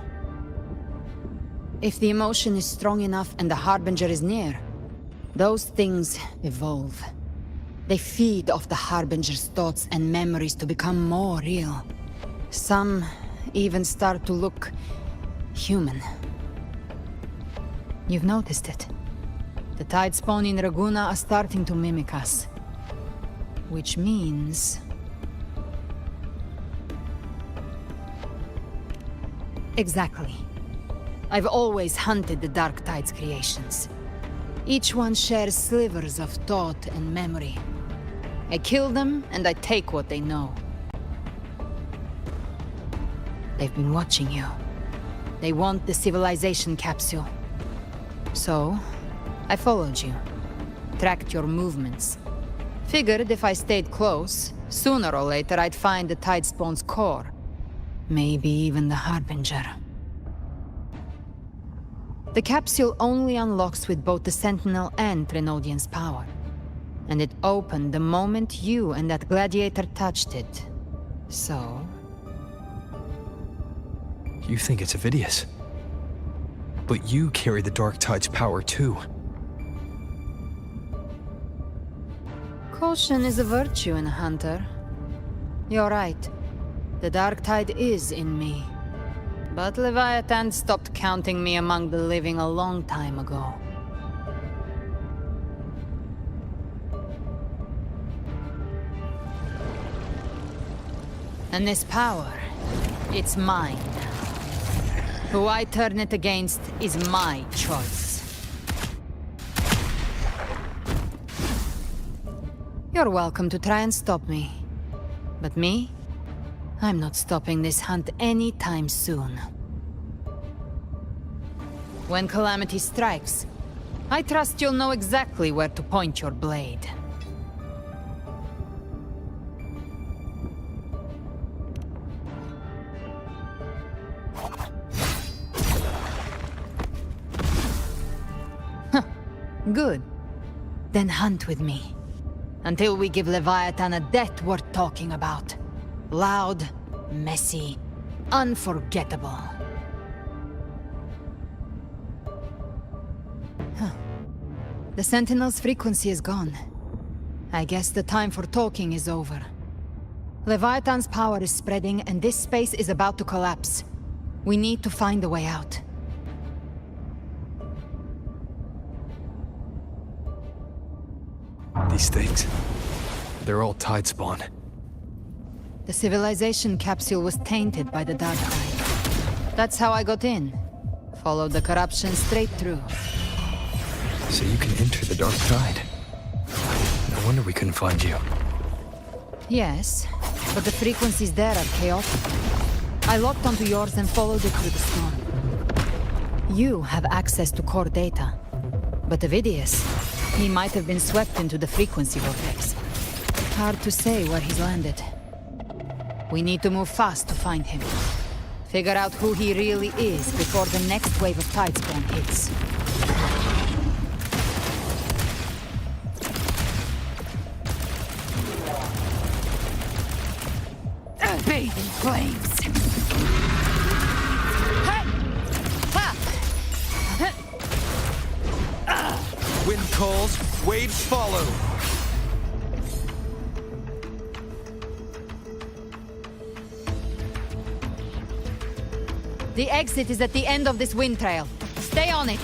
Speaker 7: If the emotion is strong enough and the Harbinger is near, those things evolve. They feed off the Harbinger's thoughts and memories to become more real. Some even start to look human. You've noticed it. The tide spawn in Raguna are starting to mimic us. Which means... Exactly. I've always hunted the Dark Tide's creations. Each one shares slivers of thought and memory. I kill them, and I take what they know. They've been watching you. They want the civilization capsule. So, I followed you. Tracked your movements. Figured if I stayed close, sooner or later I'd find the Tide Spawn's core. Maybe even the Harbinger. The capsule only unlocks with both the Sentinel and Thenodian's power. And it opened the moment you and that gladiator touched it. So...
Speaker 2: You think it's Avidius. But you carry the Dark Tide's power too.
Speaker 7: Caution is a virtue in a hunter. You're right. The Dark Tide is in me. But Leviathan stopped counting me among the living a long time ago. And this power, it's mine now. Who I turn it against is my choice. You're welcome to try and stop me. But me? I'm not stopping this hunt anytime soon. When calamity strikes, I trust you'll know exactly where to point your blade. Good. Then hunt with me. Until we give Leviathan a death worth talking about. Loud, messy, unforgettable. The Sentinel's frequency is gone. I guess the time for talking is over. Leviathan's power is spreading, and this space is about to collapse. We need to find a way out.
Speaker 2: These things, they're all tide spawn.
Speaker 7: The civilization capsule was tainted by the Dark Tide. That's how I got in. Followed the corruption straight through.
Speaker 2: So you can enter the Dark Tide. No wonder we couldn't find you.
Speaker 7: Yes, but the frequencies there are chaotic. I locked onto yours and followed it through the storm. You have access to core data. But Avidius, he might have been swept into the frequency vortex. Hard to say where he's landed. We need to move fast to find him. Figure out who he really is before the next wave of tidespawn hits.
Speaker 18: Bathe in flames.
Speaker 15: Wind calls, waves follow.
Speaker 7: The exit is at the end of this wind trail. Stay on it.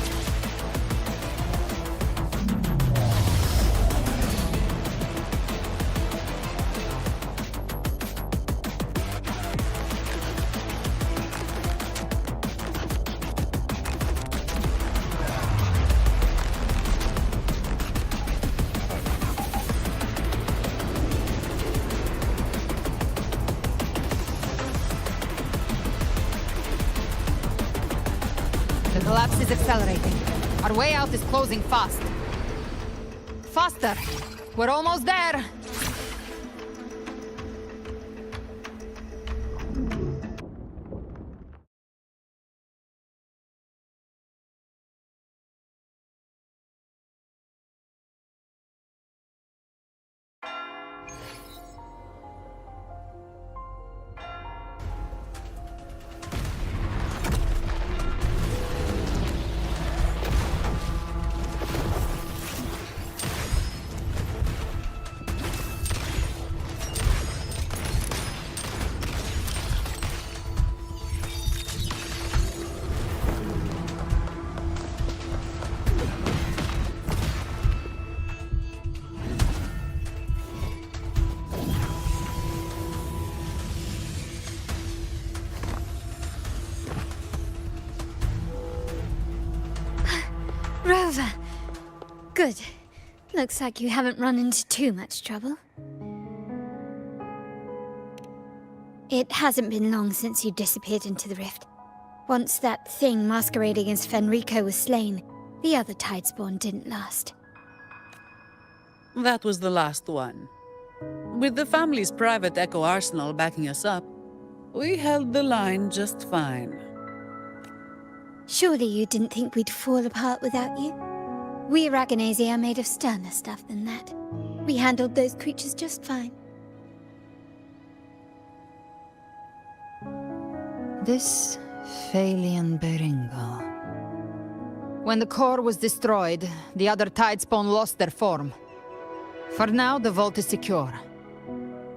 Speaker 7: The collapse is accelerating. Our way out is closing fast. Faster! We're almost there!
Speaker 1: Rover! Good. Looks like you haven't run into too much trouble. It hasn't been long since you disappeared into the rift. Once that thing masquerading as Fenrico was slain, the other tidespawn didn't last.
Speaker 11: That was the last one. With the family's private echo arsenal backing us up, we held the line just fine.
Speaker 1: Surely you didn't think we'd fall apart without you? We Raganese are made of sterner stuff than that. We handled those creatures just fine.
Speaker 7: This Phalian Beringal. When the core was destroyed, the other tidespawn lost their form. For now, the vault is secure.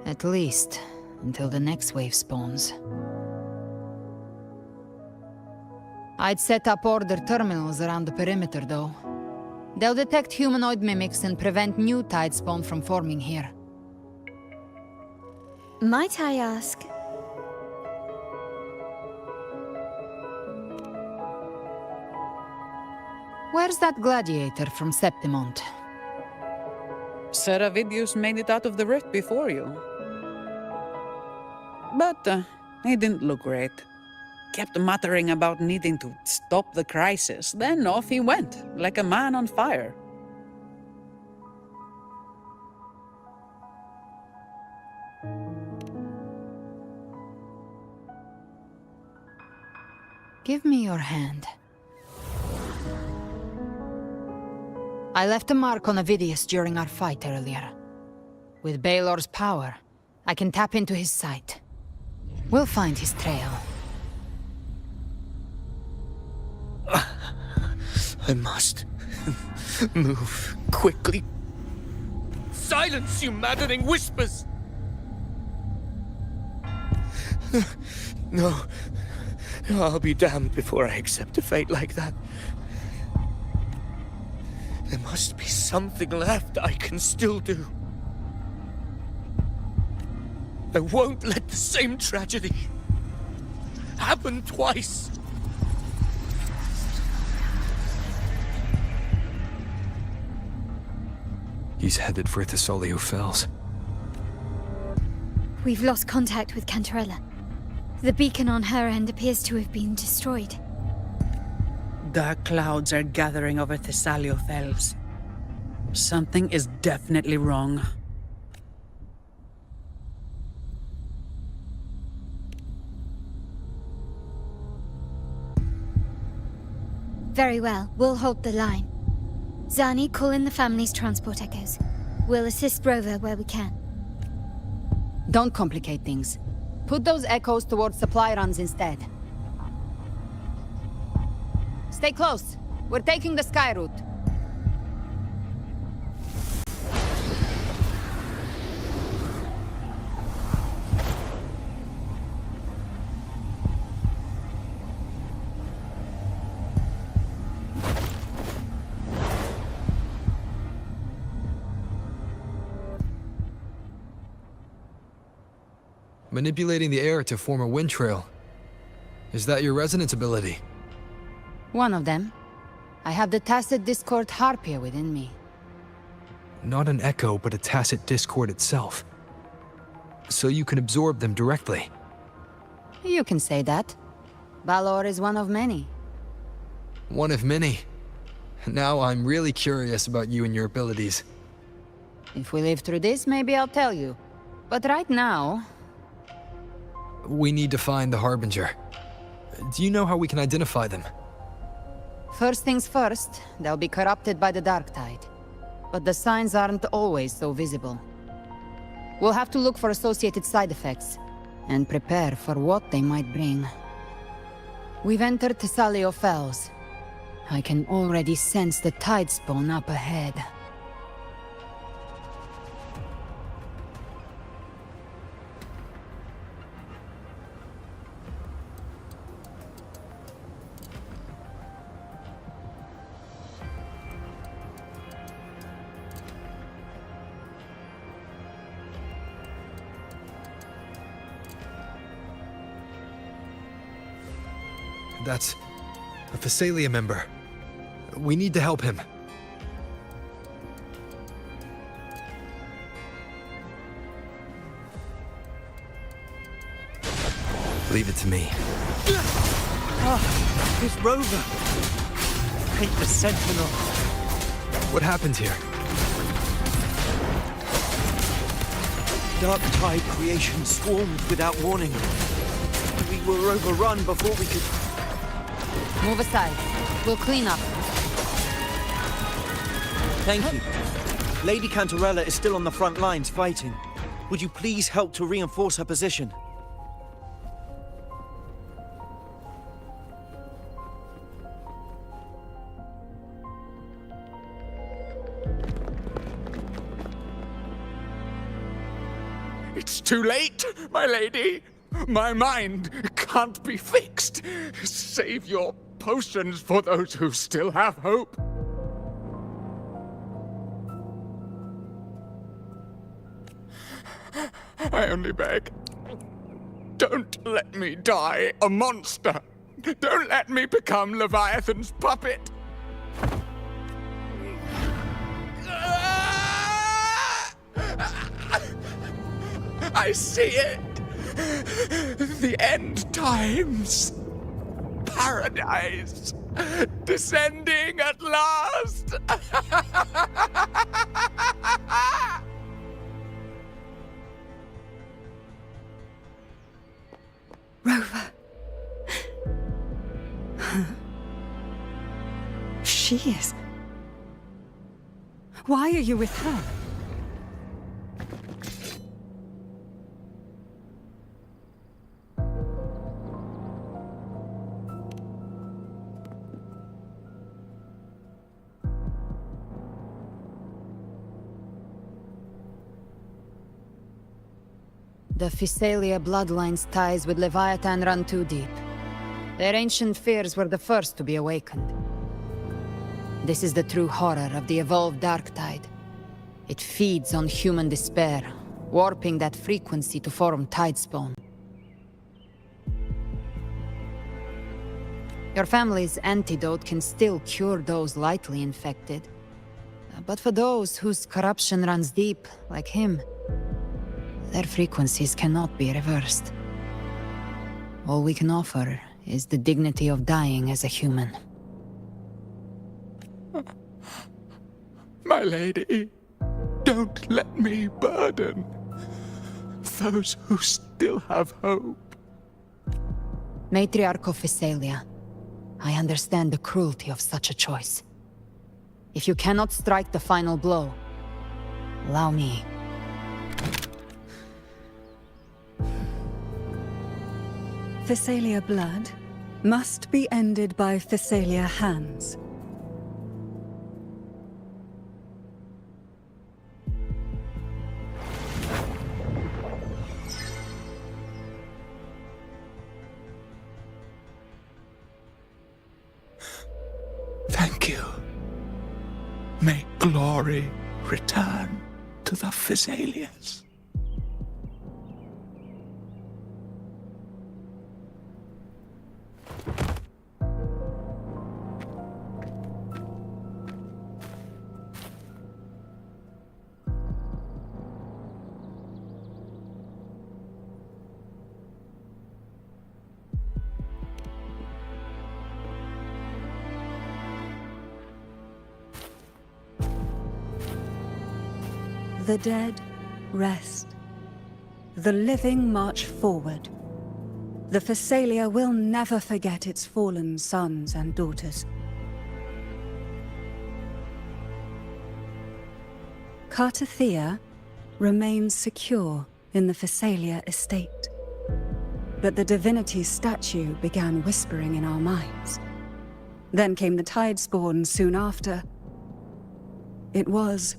Speaker 7: At least, until the next wave spawns. I'd set up order terminals around the perimeter, though. They'll detect humanoid mimics and prevent new tidespawn from forming here.
Speaker 1: Might I ask?
Speaker 7: Where's that gladiator from Septimont?
Speaker 11: Seravidius made it out of the rift before you. But he didn't look great. Kept muttering about needing to stop the crisis, then off he went, like a man on fire.
Speaker 7: Give me your hand. I left a mark on Avidius during our fight earlier. With Baelor's power, I can tap into his sight. We'll find his trail.
Speaker 9: I must move quickly.
Speaker 15: Silence, you maddening whispers!
Speaker 9: No. I'll be damned before I accept a fate like that. There must be something left I can still do. I won't let the same tragedy happen twice.
Speaker 2: He's headed for Thessalio Fells.
Speaker 16: We've lost contact with Cantarella. The beacon on her end appears to have been destroyed.
Speaker 11: Dark clouds are gathering over Thessalio Fells. Something is definitely wrong.
Speaker 16: Very well, we'll hold the line. Zani, call in the family's transport echoes. We'll assist Rover where we can.
Speaker 7: Don't complicate things. Put those echoes towards supply runs instead. Stay close. We're taking the sky route.
Speaker 2: Manipulating the air to form a wind trail. Is that your resonance ability?
Speaker 7: One of them. I have the tacit discord harpia within me.
Speaker 2: Not an echo, but a tacit discord itself. So you can absorb them directly.
Speaker 7: You can say that. Balor is one of many.
Speaker 2: One of many. Now I'm really curious about you and your abilities.
Speaker 7: If we live through this, maybe I'll tell you. But right now...
Speaker 2: We need to find the Harbinger. Do you know how we can identify them?
Speaker 7: First things first, they'll be corrupted by the dark tide. But the signs aren't always so visible. We'll have to look for associated side effects, and prepare for what they might bring. We've entered Thessalio Fells. I can already sense the tide spawn up ahead.
Speaker 2: That's a Thessalia member. We need to help him. Leave it to me.
Speaker 9: It's Rover. Hate the Sentinel.
Speaker 2: What happened here?
Speaker 9: Dark tide creation swarmed without warning. We were overrun before we could...
Speaker 7: Move aside. We'll clean up.
Speaker 19: Thank you. Lady Cantarella is still on the front lines fighting. Would you please help to reinforce her position?
Speaker 15: It's too late, my lady. My mind can't be fixed. Save your potions for those who still have hope. I only beg. Don't let me die a monster. Don't let me become Leviathan's puppet. I see it. The end times. Paradise. Descending at last.
Speaker 8: Rover. She is. Why are you with her?
Speaker 7: The Physalia bloodline's ties with Leviathan run too deep. Their ancient fears were the first to be awakened. This is the true horror of the evolved Dark Tide. It feeds on human despair, warping that frequency to form Tidespawn. Your family's antidote can still cure those lightly infected. But for those whose corruption runs deep, like him, their frequencies cannot be reversed. All we can offer is the dignity of dying as a human.
Speaker 15: My lady, don't let me burden those who still have hope.
Speaker 7: Matriarch of Physalia, I understand the cruelty of such a choice. If you cannot strike the final blow, allow me.
Speaker 8: Physalia blood must be ended by Physalia hands.
Speaker 15: Thank you. May glory return to the Physalians.
Speaker 8: The dead rest. The living march forward. The Physalia will never forget its fallen sons and daughters. Cartathea remains secure in the Physalia estate. But the divinity's statue began whispering in our minds. Then came the Tidespawn soon after. It was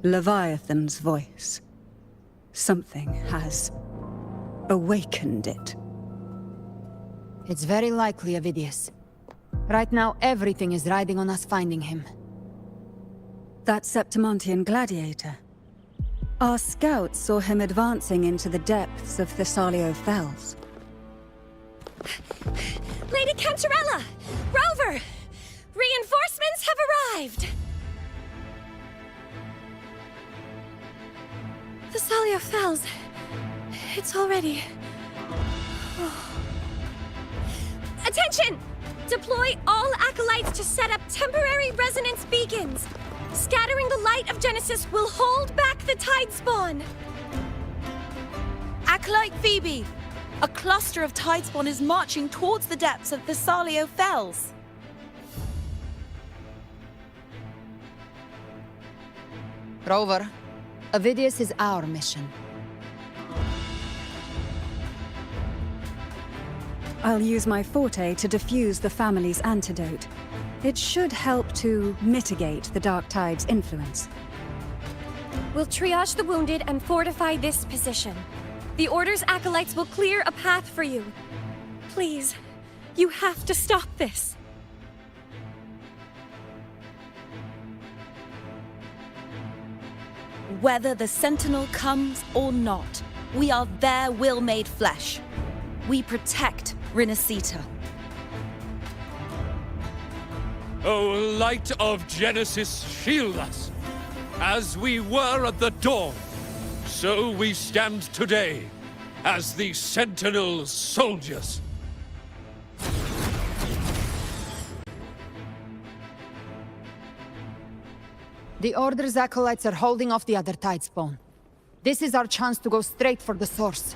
Speaker 8: Leviathan's voice. Something has awakened it.
Speaker 7: It's very likely, Avidius. Right now, everything is riding on us finding him.
Speaker 8: That Septimontian gladiator. Our scouts saw him advancing into the depths of Thessalio Fells.
Speaker 20: Lady Cantarella! Rover! Reinforcements have arrived! Thessalio Fells. It's already... Attention! Deploy all acolytes to set up temporary resonance beacons. Scattering the light of Genesis will hold back the Tidespawn.
Speaker 12: Acolyte Phoebe! A cluster of Tidespawn is marching towards the depths of Thessalio Fells.
Speaker 7: Rover, Avidius is our mission.
Speaker 8: I'll use my forte to defuse the family's antidote. It should help to mitigate the Dark Tide's influence.
Speaker 20: We'll triage the wounded and fortify this position. The Order's acolytes will clear a path for you. Please, you have to stop this.
Speaker 12: Whether the Sentinel comes or not, we are their will made flesh. We protect Rinascita.
Speaker 21: O light of Genesis, shield us! As we were at the dawn, so we stand today, as the Sentinel soldiers.
Speaker 7: The Order's acolytes are holding off the other Tidespawn. This is our chance to go straight for the source.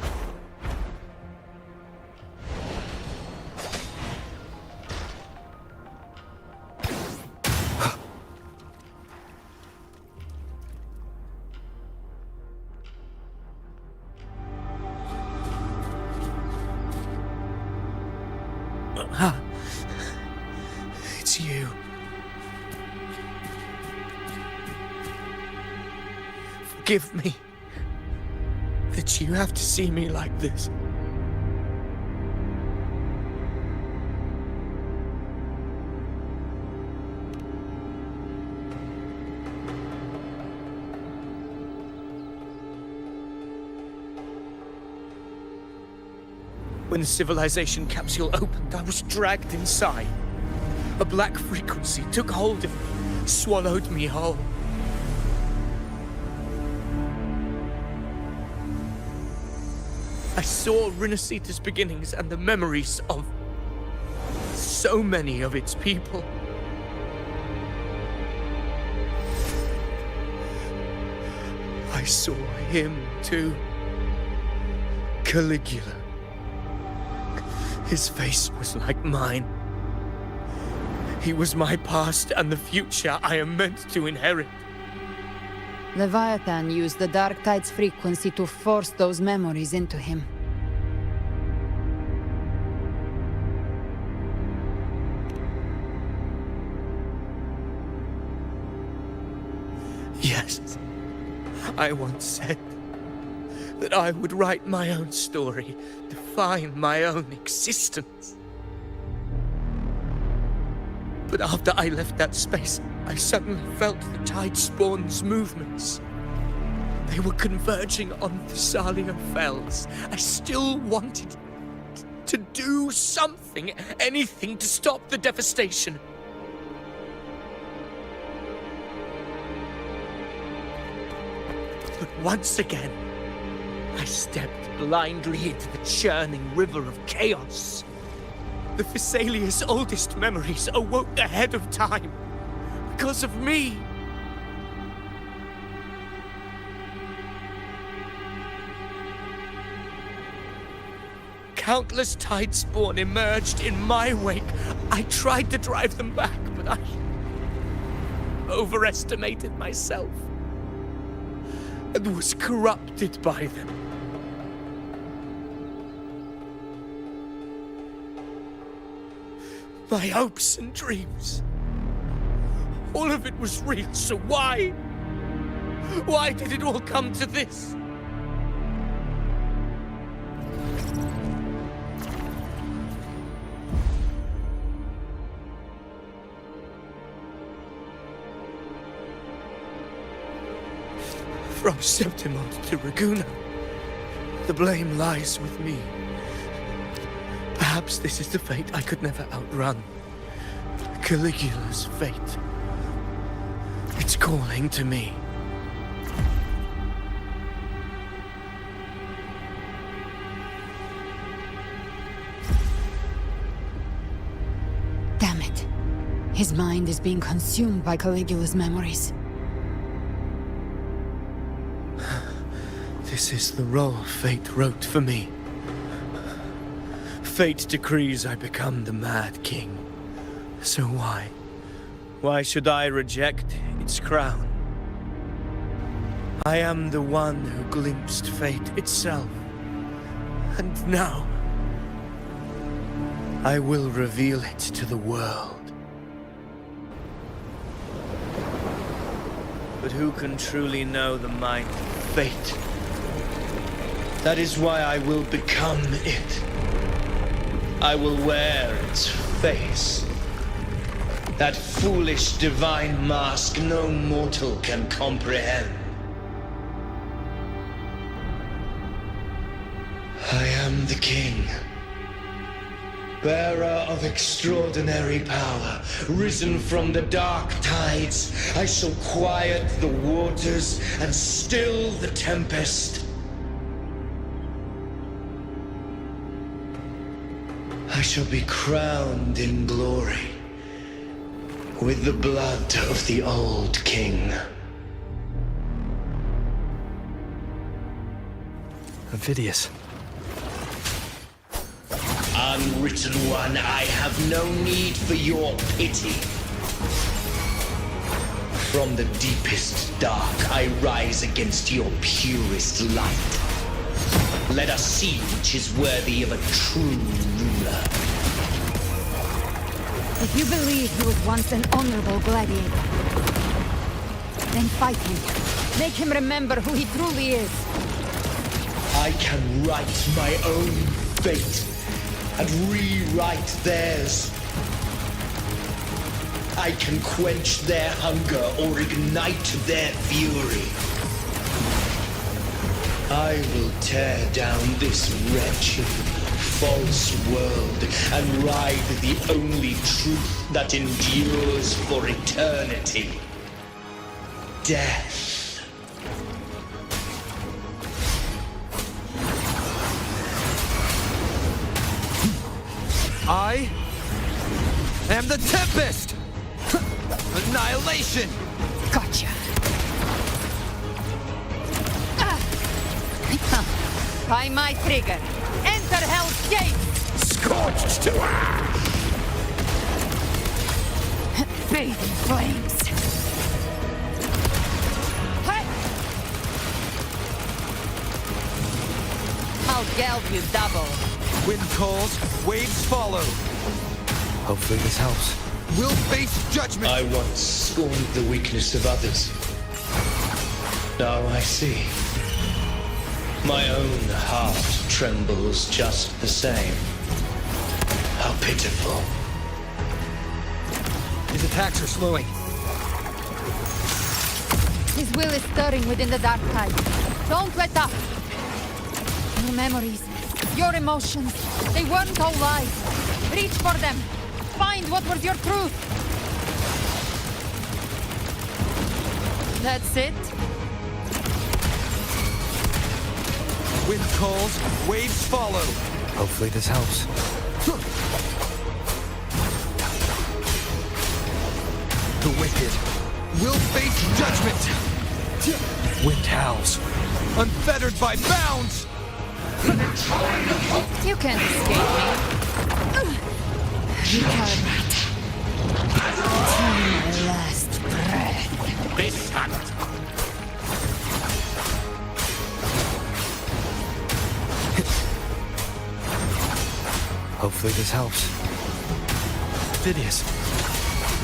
Speaker 9: It's you. Forgive me. that you have to see me like this. When the civilization capsule opened, I was dragged inside. A black frequency took hold of me, swallowed me whole. I saw Rinascita's beginnings and the memories of so many of its people. I saw him too. Caligula. His face was like mine. He was my past and the future I am meant to inherit.
Speaker 7: Leviathan used the Dark Tide's frequency to force those memories into him.
Speaker 9: Yes, I once said that I would write my own story, define my own existence. But after I left that space, I suddenly felt the Tidespawn's movements. They were converging on Thessalia Fells. I still wanted to do something, anything to stop the devastation. But once again, I stepped blindly into the churning river of chaos. The Thessalia's oldest memories awoke ahead of time. Because of me. Countless Tidespawn emerged in my wake. I tried to drive them back, but I overestimated myself and was corrupted by them. My hopes and dreams. All of it was real, so why? Why did it all come to this? From Septimont to Ragusa, the blame lies with me. Perhaps this is the fate I could never outrun. Caligula's fate. It's calling to me.
Speaker 7: Damn it. His mind is being consumed by Caligula's memories.
Speaker 9: This is the role fate wrote for me. Fate decrees I become the Mad King. So why? Why should I reject its crown? I am the one who glimpsed fate itself. And now, I will reveal it to the world. But who can truly know the mind of fate? That is why I will become it. I will wear its face. That foolish divine mask no mortal can comprehend. I am the king, bearer of extraordinary power, risen from the dark tides. I shall quiet the waters and still the tempest. I shall be crowned in glory with the blood of the old king.
Speaker 2: Avidius.
Speaker 14: Unwritten one, I have no need for your pity. From the deepest dark, I rise against your purest light. Let us see which is worthy of a true ruler.
Speaker 7: If you believe he was once an honorable gladiator, then fight him. Make him remember who he truly is.
Speaker 5: I can write my own fate and rewrite theirs. I can quench their hunger or ignite their fury. I will tear down this wretched, false world and ride the only truth that endures for eternity. Death.
Speaker 2: I am the Tempest! Annihilation!
Speaker 18: Gotcha. By my trigger. Enter Hell's Gate!
Speaker 5: Scorched to ash!
Speaker 18: Bathe in flames. Hey! I'll gelb you double.
Speaker 2: Wind calls, waves follow. Hopefully this helps. We'll face judgment!
Speaker 5: I once scorned the weakness of others. Now I see. My own heart trembles just the same. How pitiful.
Speaker 2: His attacks are slowing.
Speaker 7: His will is stirring within the dark tide. Don't let up. Your memories, your emotions, they weren't all lies. Reach for them. Find what was your truth. That's it.
Speaker 2: Wind calls, waves follow. Hopefully this helps. The wicked will face judgment. Wind howls, unfettered by bounds.
Speaker 7: You can't escape me. My last breath.
Speaker 15: This hand.
Speaker 2: Hopefully this helps. Phidias,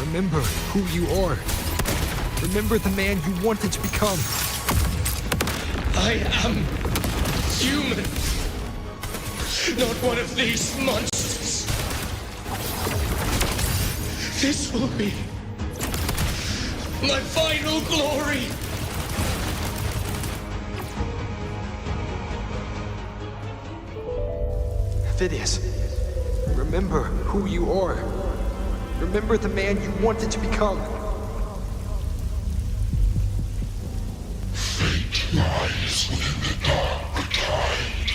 Speaker 2: remember who you are. Remember the man you wanted to become.
Speaker 5: I am human. Not one of these monsters. This will be my final glory.
Speaker 2: Phidias, remember who you are. Remember the man you wanted to become.
Speaker 6: Fate lies within the dark tide.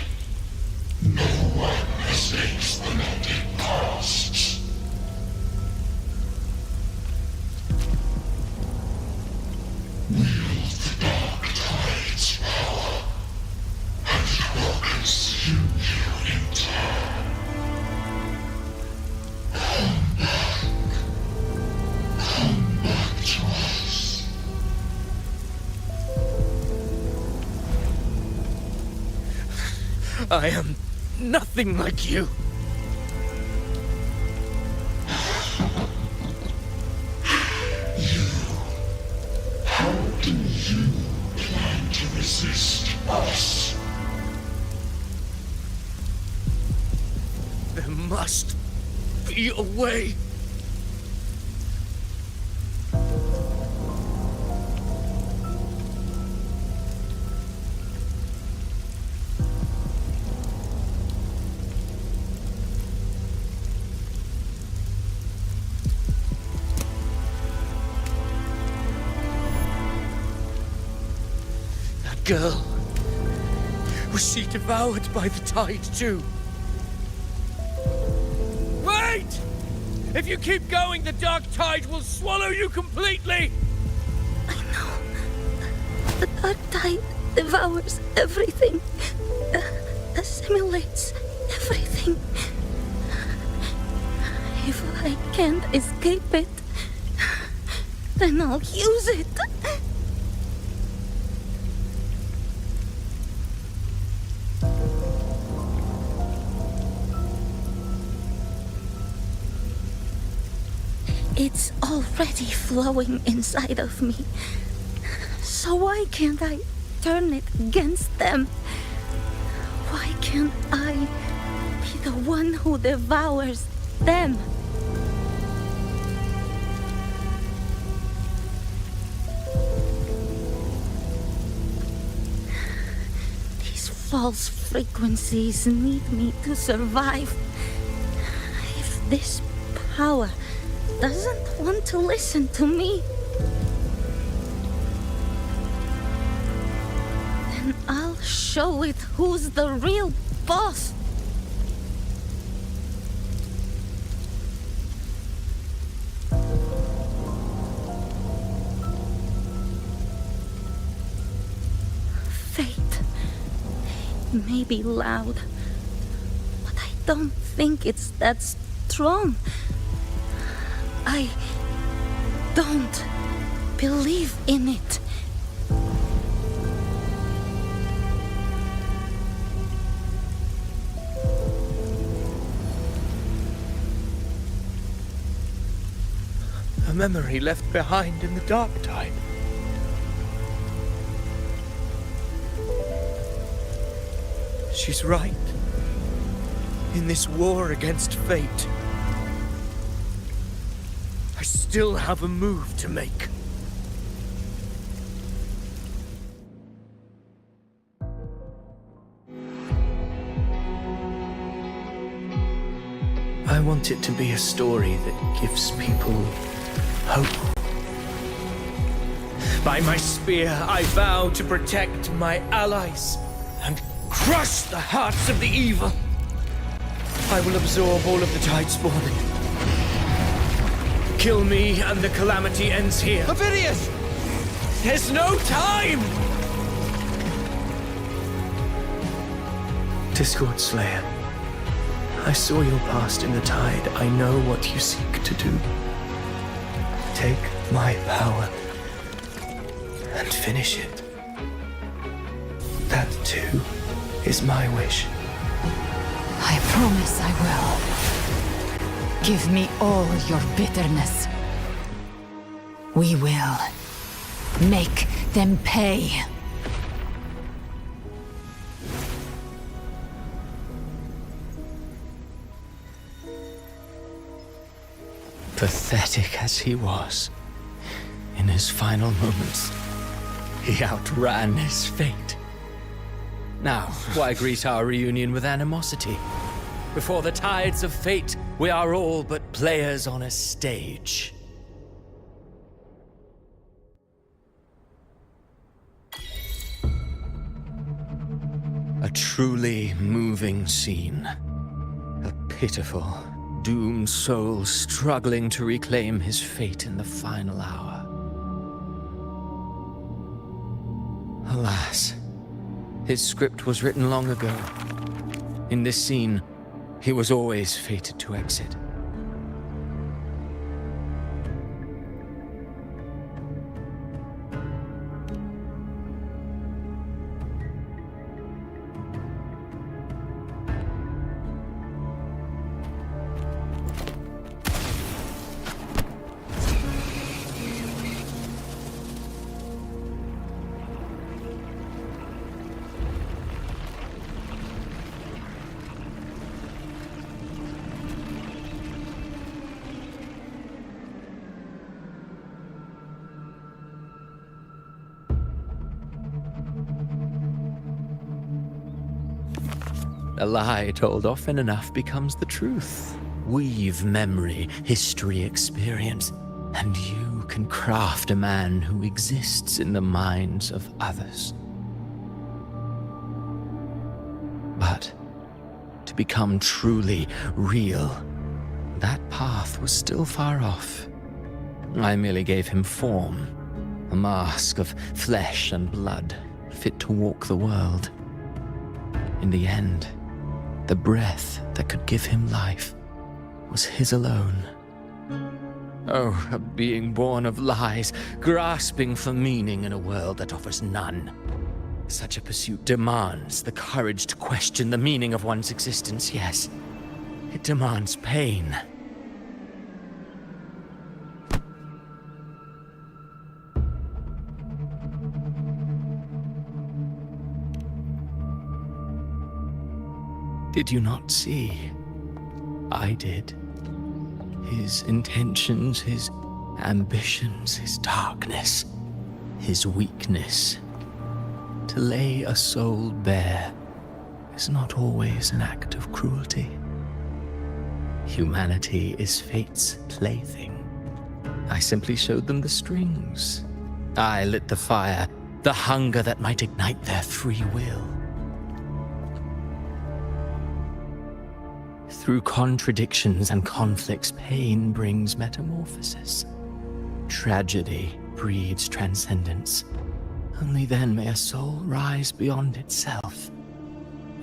Speaker 6: No one escapes the net it casts. Wield the dark tide's power, and it will consume you in turn. Come back to us.
Speaker 4: I am nothing like you.
Speaker 6: How do you plan to resist us?
Speaker 4: There must be a way. That girl. Was she devoured by the tide too? Wait! If you keep going, the dark tide will swallow you completely!
Speaker 3: The dark tide devours everything, assimilates everything. If I can't escape it, then I'll use it. It's already flowing inside of me. So why can't I turn it against them? can I be the one who devours them? These false frequencies need me to survive. If this power doesn't want to listen to me, then I'll show it who's the real boss. Fate may be loud, but I don't think it's that strong. I don't believe in it.
Speaker 9: A memory left behind in the dark tide. She's right. In this war against fate, I still have a move to make. I want it to be a story that gives people hope. By my spear, I vow to protect my allies and crush the hearts of the evil. I will absorb all of the tide spawn. Kill me and the calamity ends here.
Speaker 19: Ovidius!
Speaker 9: There's no time! Discord Slayer, I saw your past in the tide. I know what you seek to do. Take my power and finish it. That too is my wish.
Speaker 7: I promise I will. Give me all your bitterness. We will make them pay.
Speaker 9: Pathetic as he was, in his final moments, he outran his fate. Now, why greet our reunion with animosity? Before the tides of fate, we are all but players on a stage. A truly moving scene. A pitiful, doomed soul struggling to reclaim his fate in the final hour. Alas, his script was written long ago. In this scene, he was always fated to exit. A lie told often enough becomes the truth. Weave memory, history, experience, and you can craft a man who exists in the minds of others. But to become truly real, that path was still far off. I merely gave him form, a mask of flesh and blood, fit to walk the world. In the end, the breath that could give him life was his alone. Oh, a being born of lies, grasping for meaning in a world that offers none. Such a pursuit demands the courage to question the meaning of one's existence, yes. It demands pain.
Speaker 4: Did you not see? I did. His intentions, his ambitions, his darkness, his weakness. To lay a soul bare is not always an act of cruelty. Humanity is fate's plaything. I simply showed them the strings. I lit the fire, the hunger that might ignite their free will. Through contradictions and conflicts, pain brings metamorphosis. Tragedy breeds transcendence. Only then may a soul rise beyond itself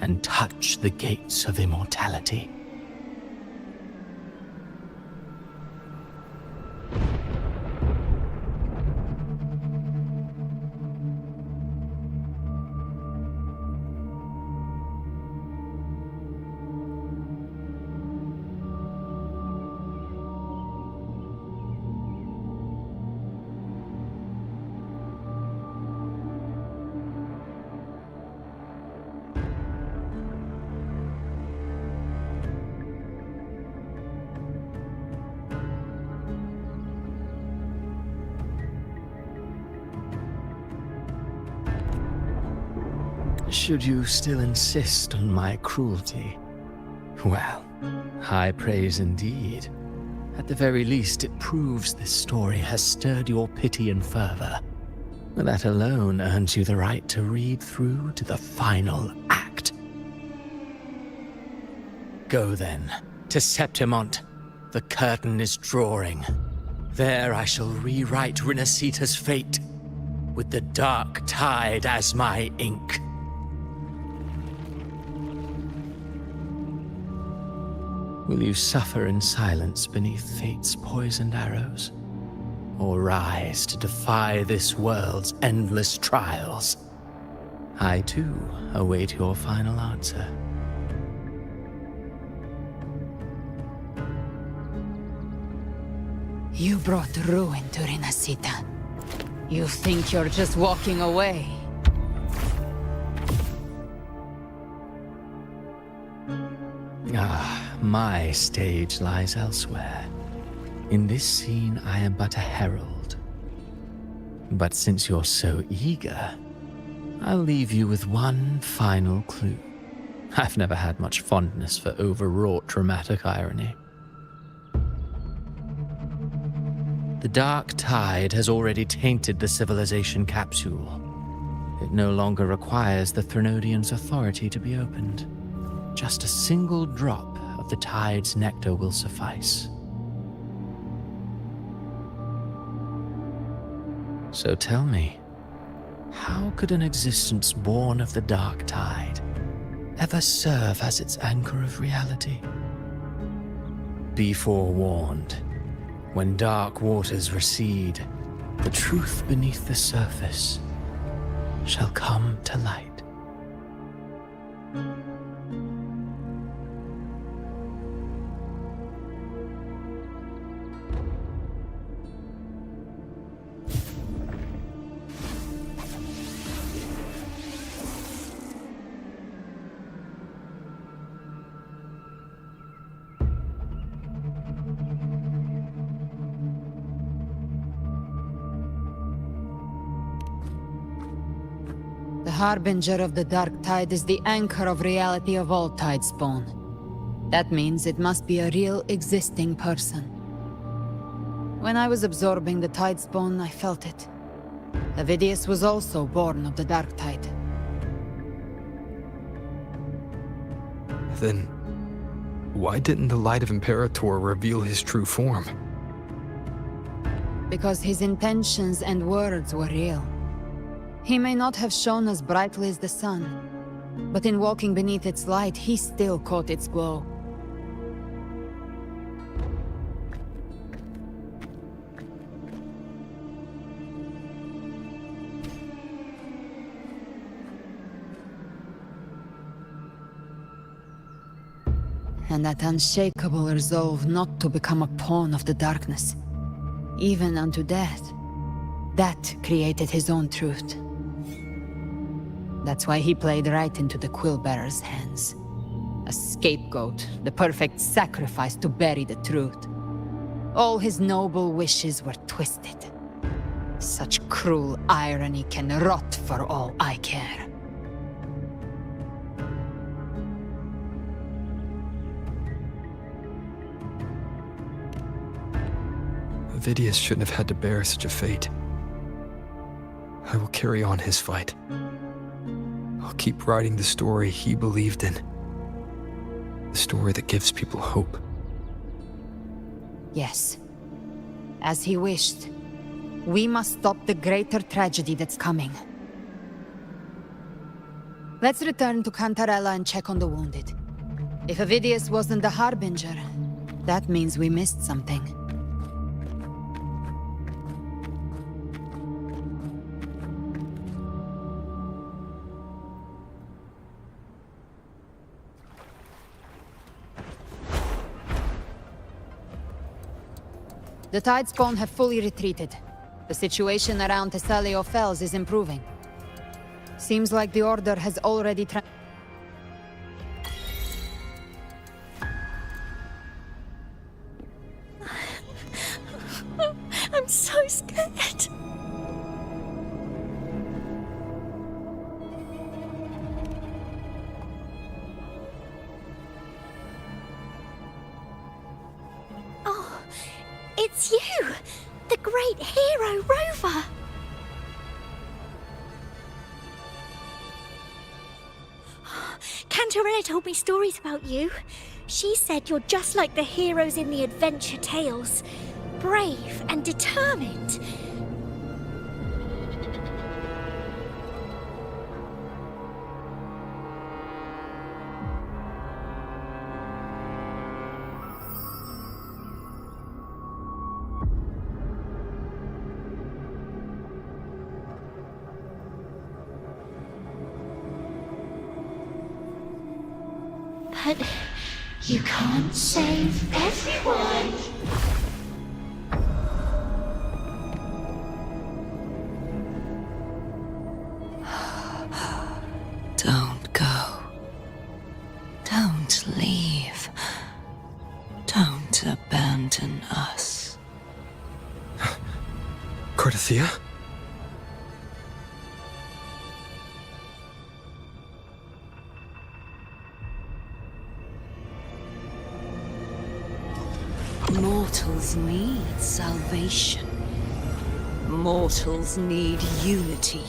Speaker 4: and touch the gates of immortality. Should you still insist on my cruelty? Well, high praise indeed. At the very least, it proves this story has stirred your pity and fervor. That alone earns you the right to read through to the final act. Go then, to Septimont. The curtain is drawing. There I shall rewrite Rinascita's fate, with the dark tide as my ink. Will you suffer in silence beneath fate's poisoned arrows? Or rise to defy this world's endless trials? I too await your final answer.
Speaker 7: You brought ruin to Rinascita. You think you're just walking away?
Speaker 4: My stage lies elsewhere. In this scene, I am but a herald. But since you're so eager, I'll leave you with one final clue. I've never had much fondness for overwrought dramatic irony. The dark tide has already tainted the civilization capsule. It no longer requires the Threnodians' authority to be opened. Just a single drop of the tide's nectar will suffice. So tell me, how could an existence born of the dark tide ever serve as its anchor of reality? Be forewarned, when dark waters recede, the truth beneath the surface shall come to light.
Speaker 7: The harbinger of the dark tide is the anchor of reality of all tidespawn. That means it must be a real existing person. When I was absorbing the tidespawn, I felt it. Avidius was also born of the dark tide.
Speaker 2: Then, why didn't the light of Imperator reveal his true form?
Speaker 7: Because his intentions and words were real. He may not have shone as brightly as the sun, but in walking beneath its light, he still caught its glow. And that unshakable resolve not to become a pawn of the darkness, even unto death, that created his own truth. That's why he played right into the Quill-Bearer's hands. A scapegoat, the perfect sacrifice to bury the truth. All his noble wishes were twisted. Such cruel irony can rot for all I care.
Speaker 2: Vidius shouldn't have had to bear such a fate. I will carry on his fight. I'll keep writing the story he believed in. The story that gives people hope.
Speaker 7: Yes. As he wished. We must stop the greater tragedy that's coming. Let's return to Cantarella and check on the wounded. If Vidius wasn't the Harbinger, that means we missed something. The Tidespawn have fully retreated. The situation around Thessalio Fells is improving. Seems like the Order has already
Speaker 12: I'm so scared.
Speaker 3: Oh, it's you! The great hero, Rover! Cantarella told me stories about you. She said you're just like the heroes in the adventure tales. Brave and determined. But you can't save everyone.
Speaker 17: Don't go. Don't leave. Don't abandon us.
Speaker 2: Cardathia?
Speaker 17: Mortals need salvation. Mortals need unity.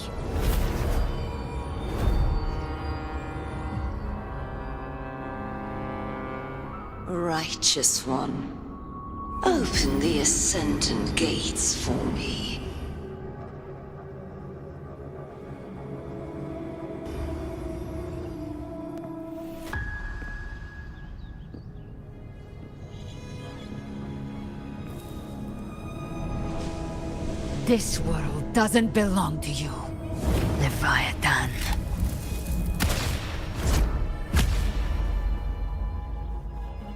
Speaker 17: Righteous One, open the Ascendant Gates for me.
Speaker 7: This world doesn't belong to you, Leviathan.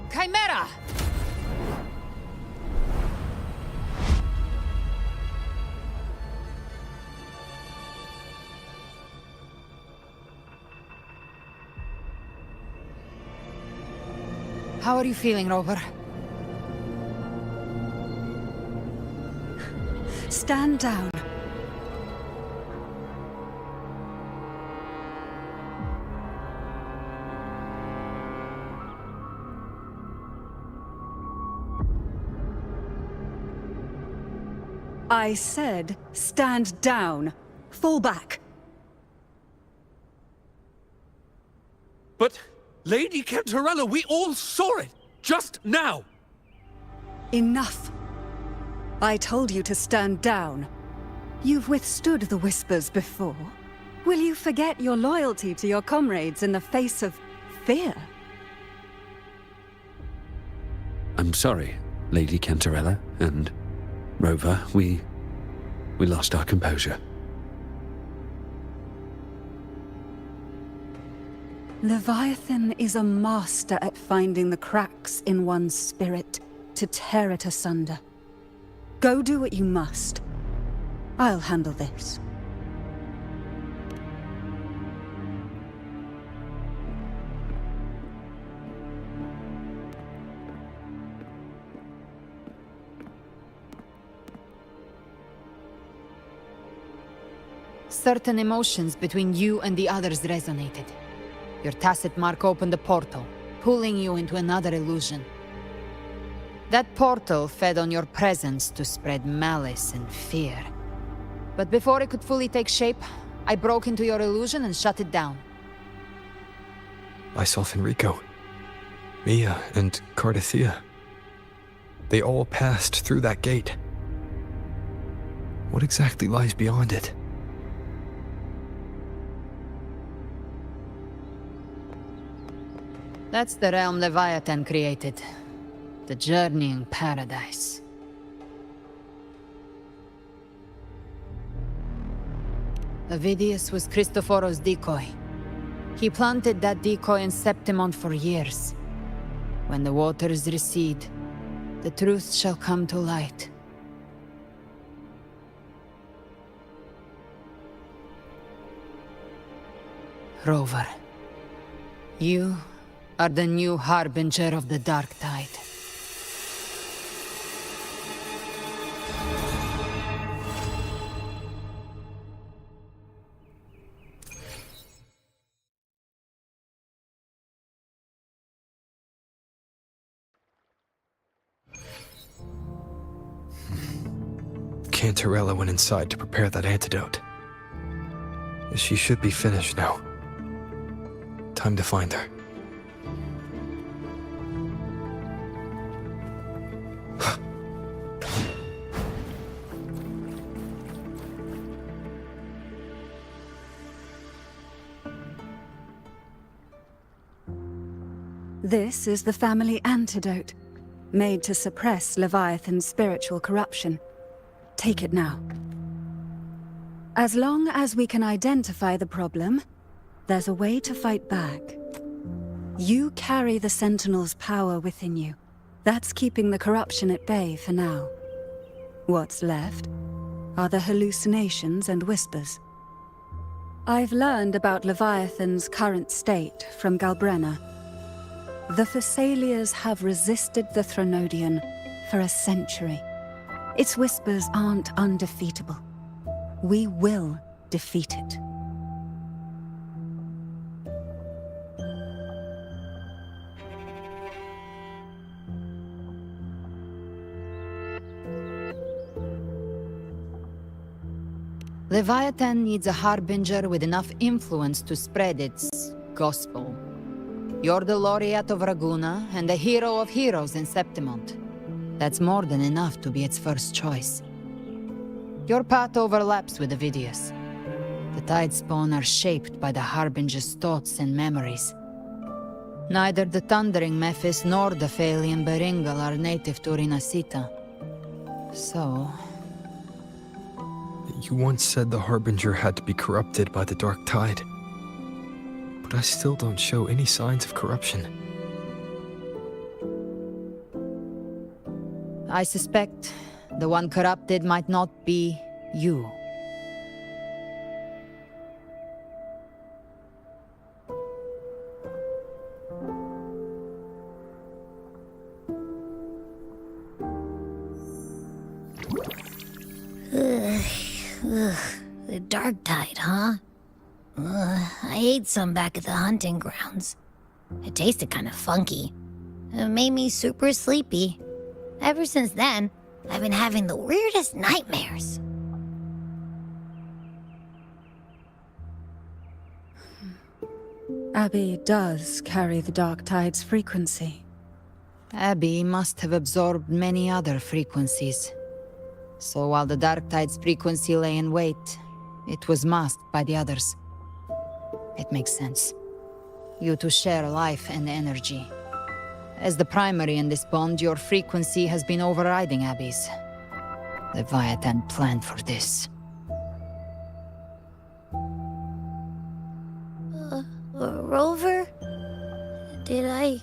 Speaker 7: Chimera! How are you feeling, Rover?
Speaker 8: Stand down. I said, stand down. Fall back.
Speaker 21: But, Lady Cantarella, we all saw it! Just now!
Speaker 8: Enough. I told you to stand down. You've withstood the whispers before. Will you forget your loyalty to your comrades in the face of fear?
Speaker 10: I'm sorry, Lady Cantarella, and Rover, we lost our composure.
Speaker 8: Leviathan is a master at finding the cracks in one's spirit to tear it asunder. Go do what you must. I'll handle this.
Speaker 7: Certain emotions between you and the others resonated. Your tacit mark opened a portal, pulling you into another illusion. That portal fed on your presence to spread malice and fear. But before it could fully take shape, I broke into your illusion and shut it down.
Speaker 2: I saw Fenrico, Mia, and Cardathea. They all passed through that gate. What exactly lies beyond it?
Speaker 7: That's the realm Leviathan created. The journeying paradise. Ovidius was Cristoforo's decoy. He planted that decoy in Septimont for years. When the waters recede, the truth shall come to light. Rover, you are the new harbinger of the dark tide.
Speaker 2: Cantarella went inside to prepare that antidote. She should be finished now. Time to find her.
Speaker 8: This is the family antidote, made to suppress Leviathan's spiritual corruption. Take it now. As long as we can identify the problem, there's a way to fight back. You carry the Sentinel's power within you. That's keeping the corruption at bay for now. What's left are the hallucinations and whispers. I've learned about Leviathan's current state from Galbrena. The Thessalias have resisted the Thronodian for a century. Its whispers aren't undefeatable. We will defeat it.
Speaker 7: Leviathan needs a harbinger with enough influence to spread its gospel. You're the laureate of Raguna and the hero of heroes in Septimont. That's more than enough to be its first choice. Your path overlaps with Ovidius. The Tidespawn are shaped by the Harbinger's thoughts and memories. Neither the Thundering Mephis nor the Phalian Beringal are native to Rinascita. So...
Speaker 2: You once said the Harbinger had to be corrupted by the Dark Tide. But I still don't show any signs of corruption.
Speaker 7: I suspect the one corrupted might not be you.
Speaker 1: The Dark Tide, huh? I ate some back at the hunting grounds. It tasted kind of funky. It made me super sleepy. Ever since then, I've been having the weirdest nightmares.
Speaker 8: Abby does carry the Dark Tide's frequency.
Speaker 7: Abby must have absorbed many other frequencies. So while the Dark Tide's frequency lay in wait, it was masked by the others. It makes sense. You two share life and energy. As the primary in this bond, your frequency has been overriding Abby's. Leviathan planned for this.
Speaker 1: Rover? Did I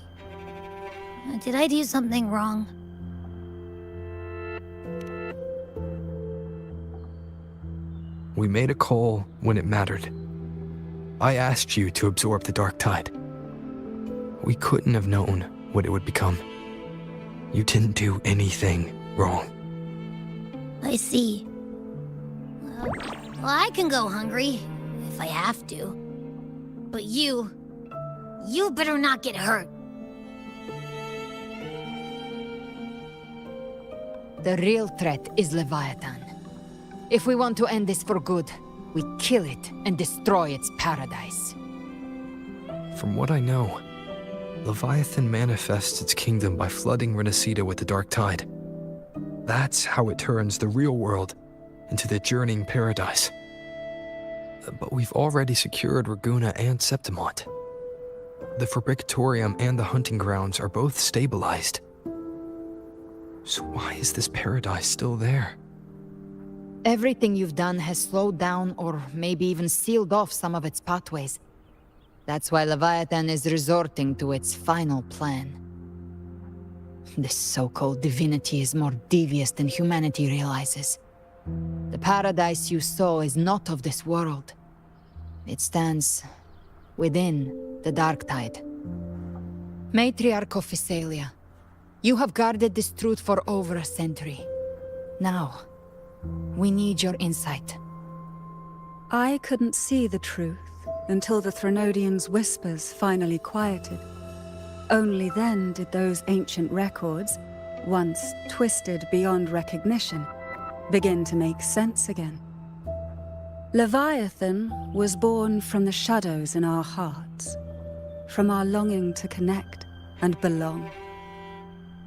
Speaker 1: do something wrong?
Speaker 2: We made a call when it mattered. I asked you to absorb the Dark Tide. We couldn't have known what it would become. You didn't do anything wrong.
Speaker 1: I see. Well, I can go hungry, if I have to. But you better not get hurt.
Speaker 7: The real threat is Leviathan. If we want to end this for good, we kill it and destroy its paradise.
Speaker 2: From what I know, Leviathan manifests its kingdom by flooding Rinascita with the dark tide. That's how it turns the real world into the journeying paradise. But we've already secured Ragunna and Septimont. The Fabricatorium and the hunting grounds are both stabilized. So why is this paradise still there?
Speaker 7: Everything you've done has slowed down or maybe even sealed off some of its pathways. That's why Leviathan is resorting to its final plan. This so-called divinity is more devious than humanity realizes. The paradise you saw is not of this world. It stands within the dark tide. Matriarch of Physalia, you have guarded this truth for over a century. Now, we need your insight.
Speaker 8: I couldn't see the truth until the Threnodians' whispers finally quieted. Only then did those ancient records, once twisted beyond recognition, begin to make sense again. Leviathan was born from the shadows in our hearts, from our longing to connect and belong.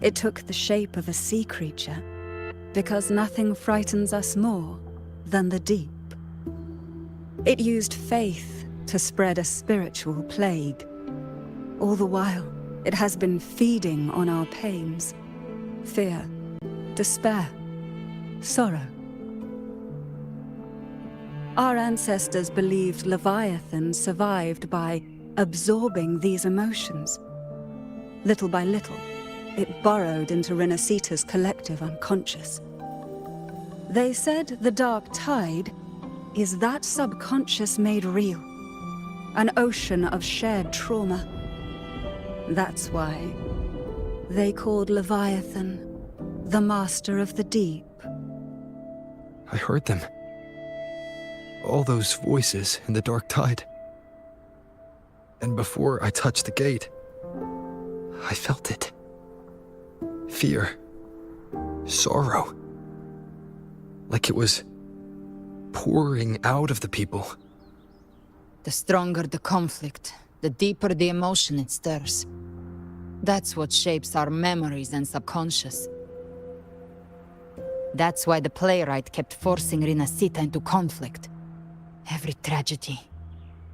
Speaker 8: It took the shape of a sea creature, because nothing frightens us more than the deep. It used faith to spread a spiritual plague. All the while, it has been feeding on our pains, fear, despair, sorrow. Our ancestors believed Leviathan survived by absorbing these emotions. Little by little, it burrowed into Rinascita's collective unconscious. They said the dark tide is that subconscious made real, an ocean of shared trauma. That's why they called Leviathan the Master of the Deep.
Speaker 2: I heard them. All those voices in the dark tide. And before I touched the gate, I felt it. Fear. Sorrow. Like it was pouring out of the people.
Speaker 7: The stronger the conflict, the deeper the emotion it stirs. That's what shapes our memories and subconscious. That's why the playwright kept forcing Rinascita into conflict. Every tragedy,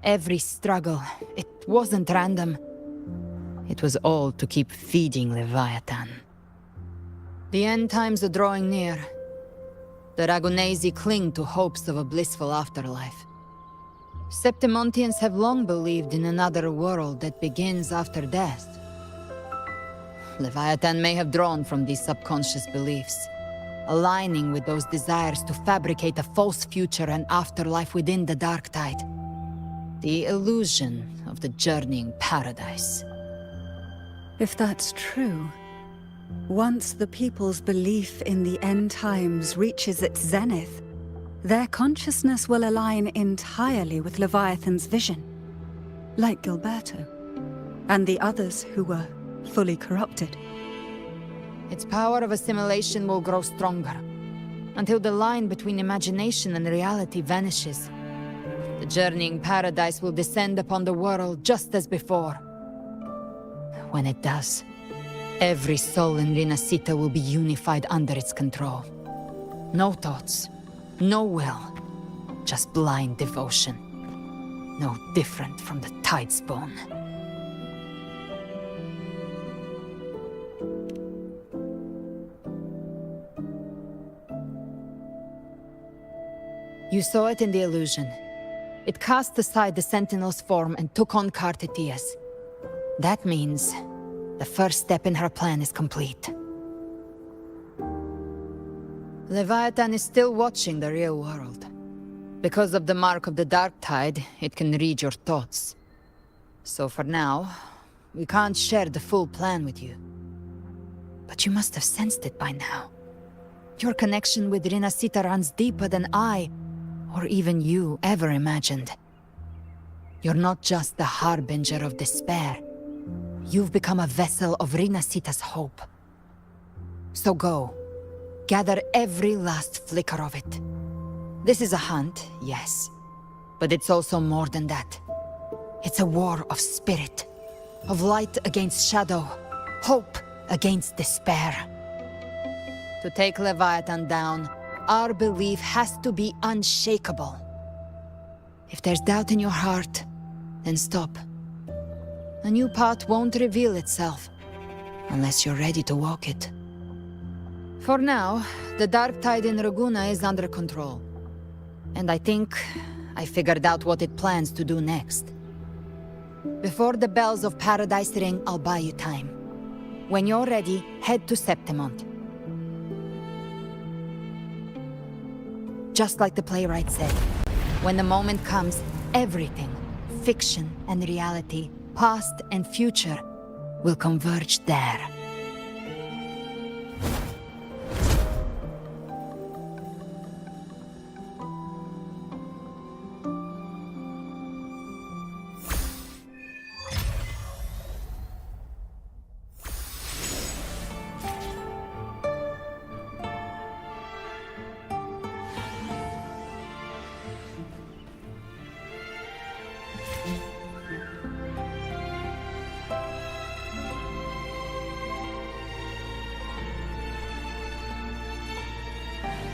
Speaker 7: every struggle, it wasn't random. It was all to keep feeding Leviathan. The end times are drawing near. The Ragunesi cling to hopes of a blissful afterlife. Septimontians have long believed in another world that begins after death. Leviathan may have drawn from these subconscious beliefs, aligning with those desires to fabricate a false future and afterlife within the dark tide. The illusion of the journeying paradise.
Speaker 8: If that's true, once the people's belief in the end times reaches its zenith, their consciousness will align entirely with Leviathan's vision, like Gilberto, and the others who were fully corrupted.
Speaker 7: Its power of assimilation will grow stronger, until the line between imagination and reality vanishes. The journeying paradise will descend upon the world just as before. When it does, every soul in Rinascita will be unified under its control. No thoughts, no will, just blind devotion. No different from the Tidespawn. You saw it in the illusion. It cast aside the Sentinel's form and took on Cartetias. That means the first step in her plan is complete. Leviathan is still watching the real world. Because of the mark of the dark tide, it can read your thoughts. So for now, we can't share the full plan with you. But you must have sensed it by now. Your connection with Rinascita runs deeper than I, or even you ever imagined. You're not just the harbinger of despair. You've become a vessel of Rinascita's hope. So go, gather every last flicker of it. This is a hunt, yes, but it's also more than that. It's a war of spirit, of light against shadow, hope against despair. To take Leviathan down, our belief has to be unshakable. If there's doubt in your heart, then stop. A new path won't reveal itself, unless you're ready to walk it. For now, the dark tide in Raguna is under control. And I think I figured out what it plans to do next. Before the bells of Paradise ring, I'll buy you time. When you're ready, head to Septimont. Just like the playwright said, when the moment comes, everything, fiction and reality, past and future, will converge there.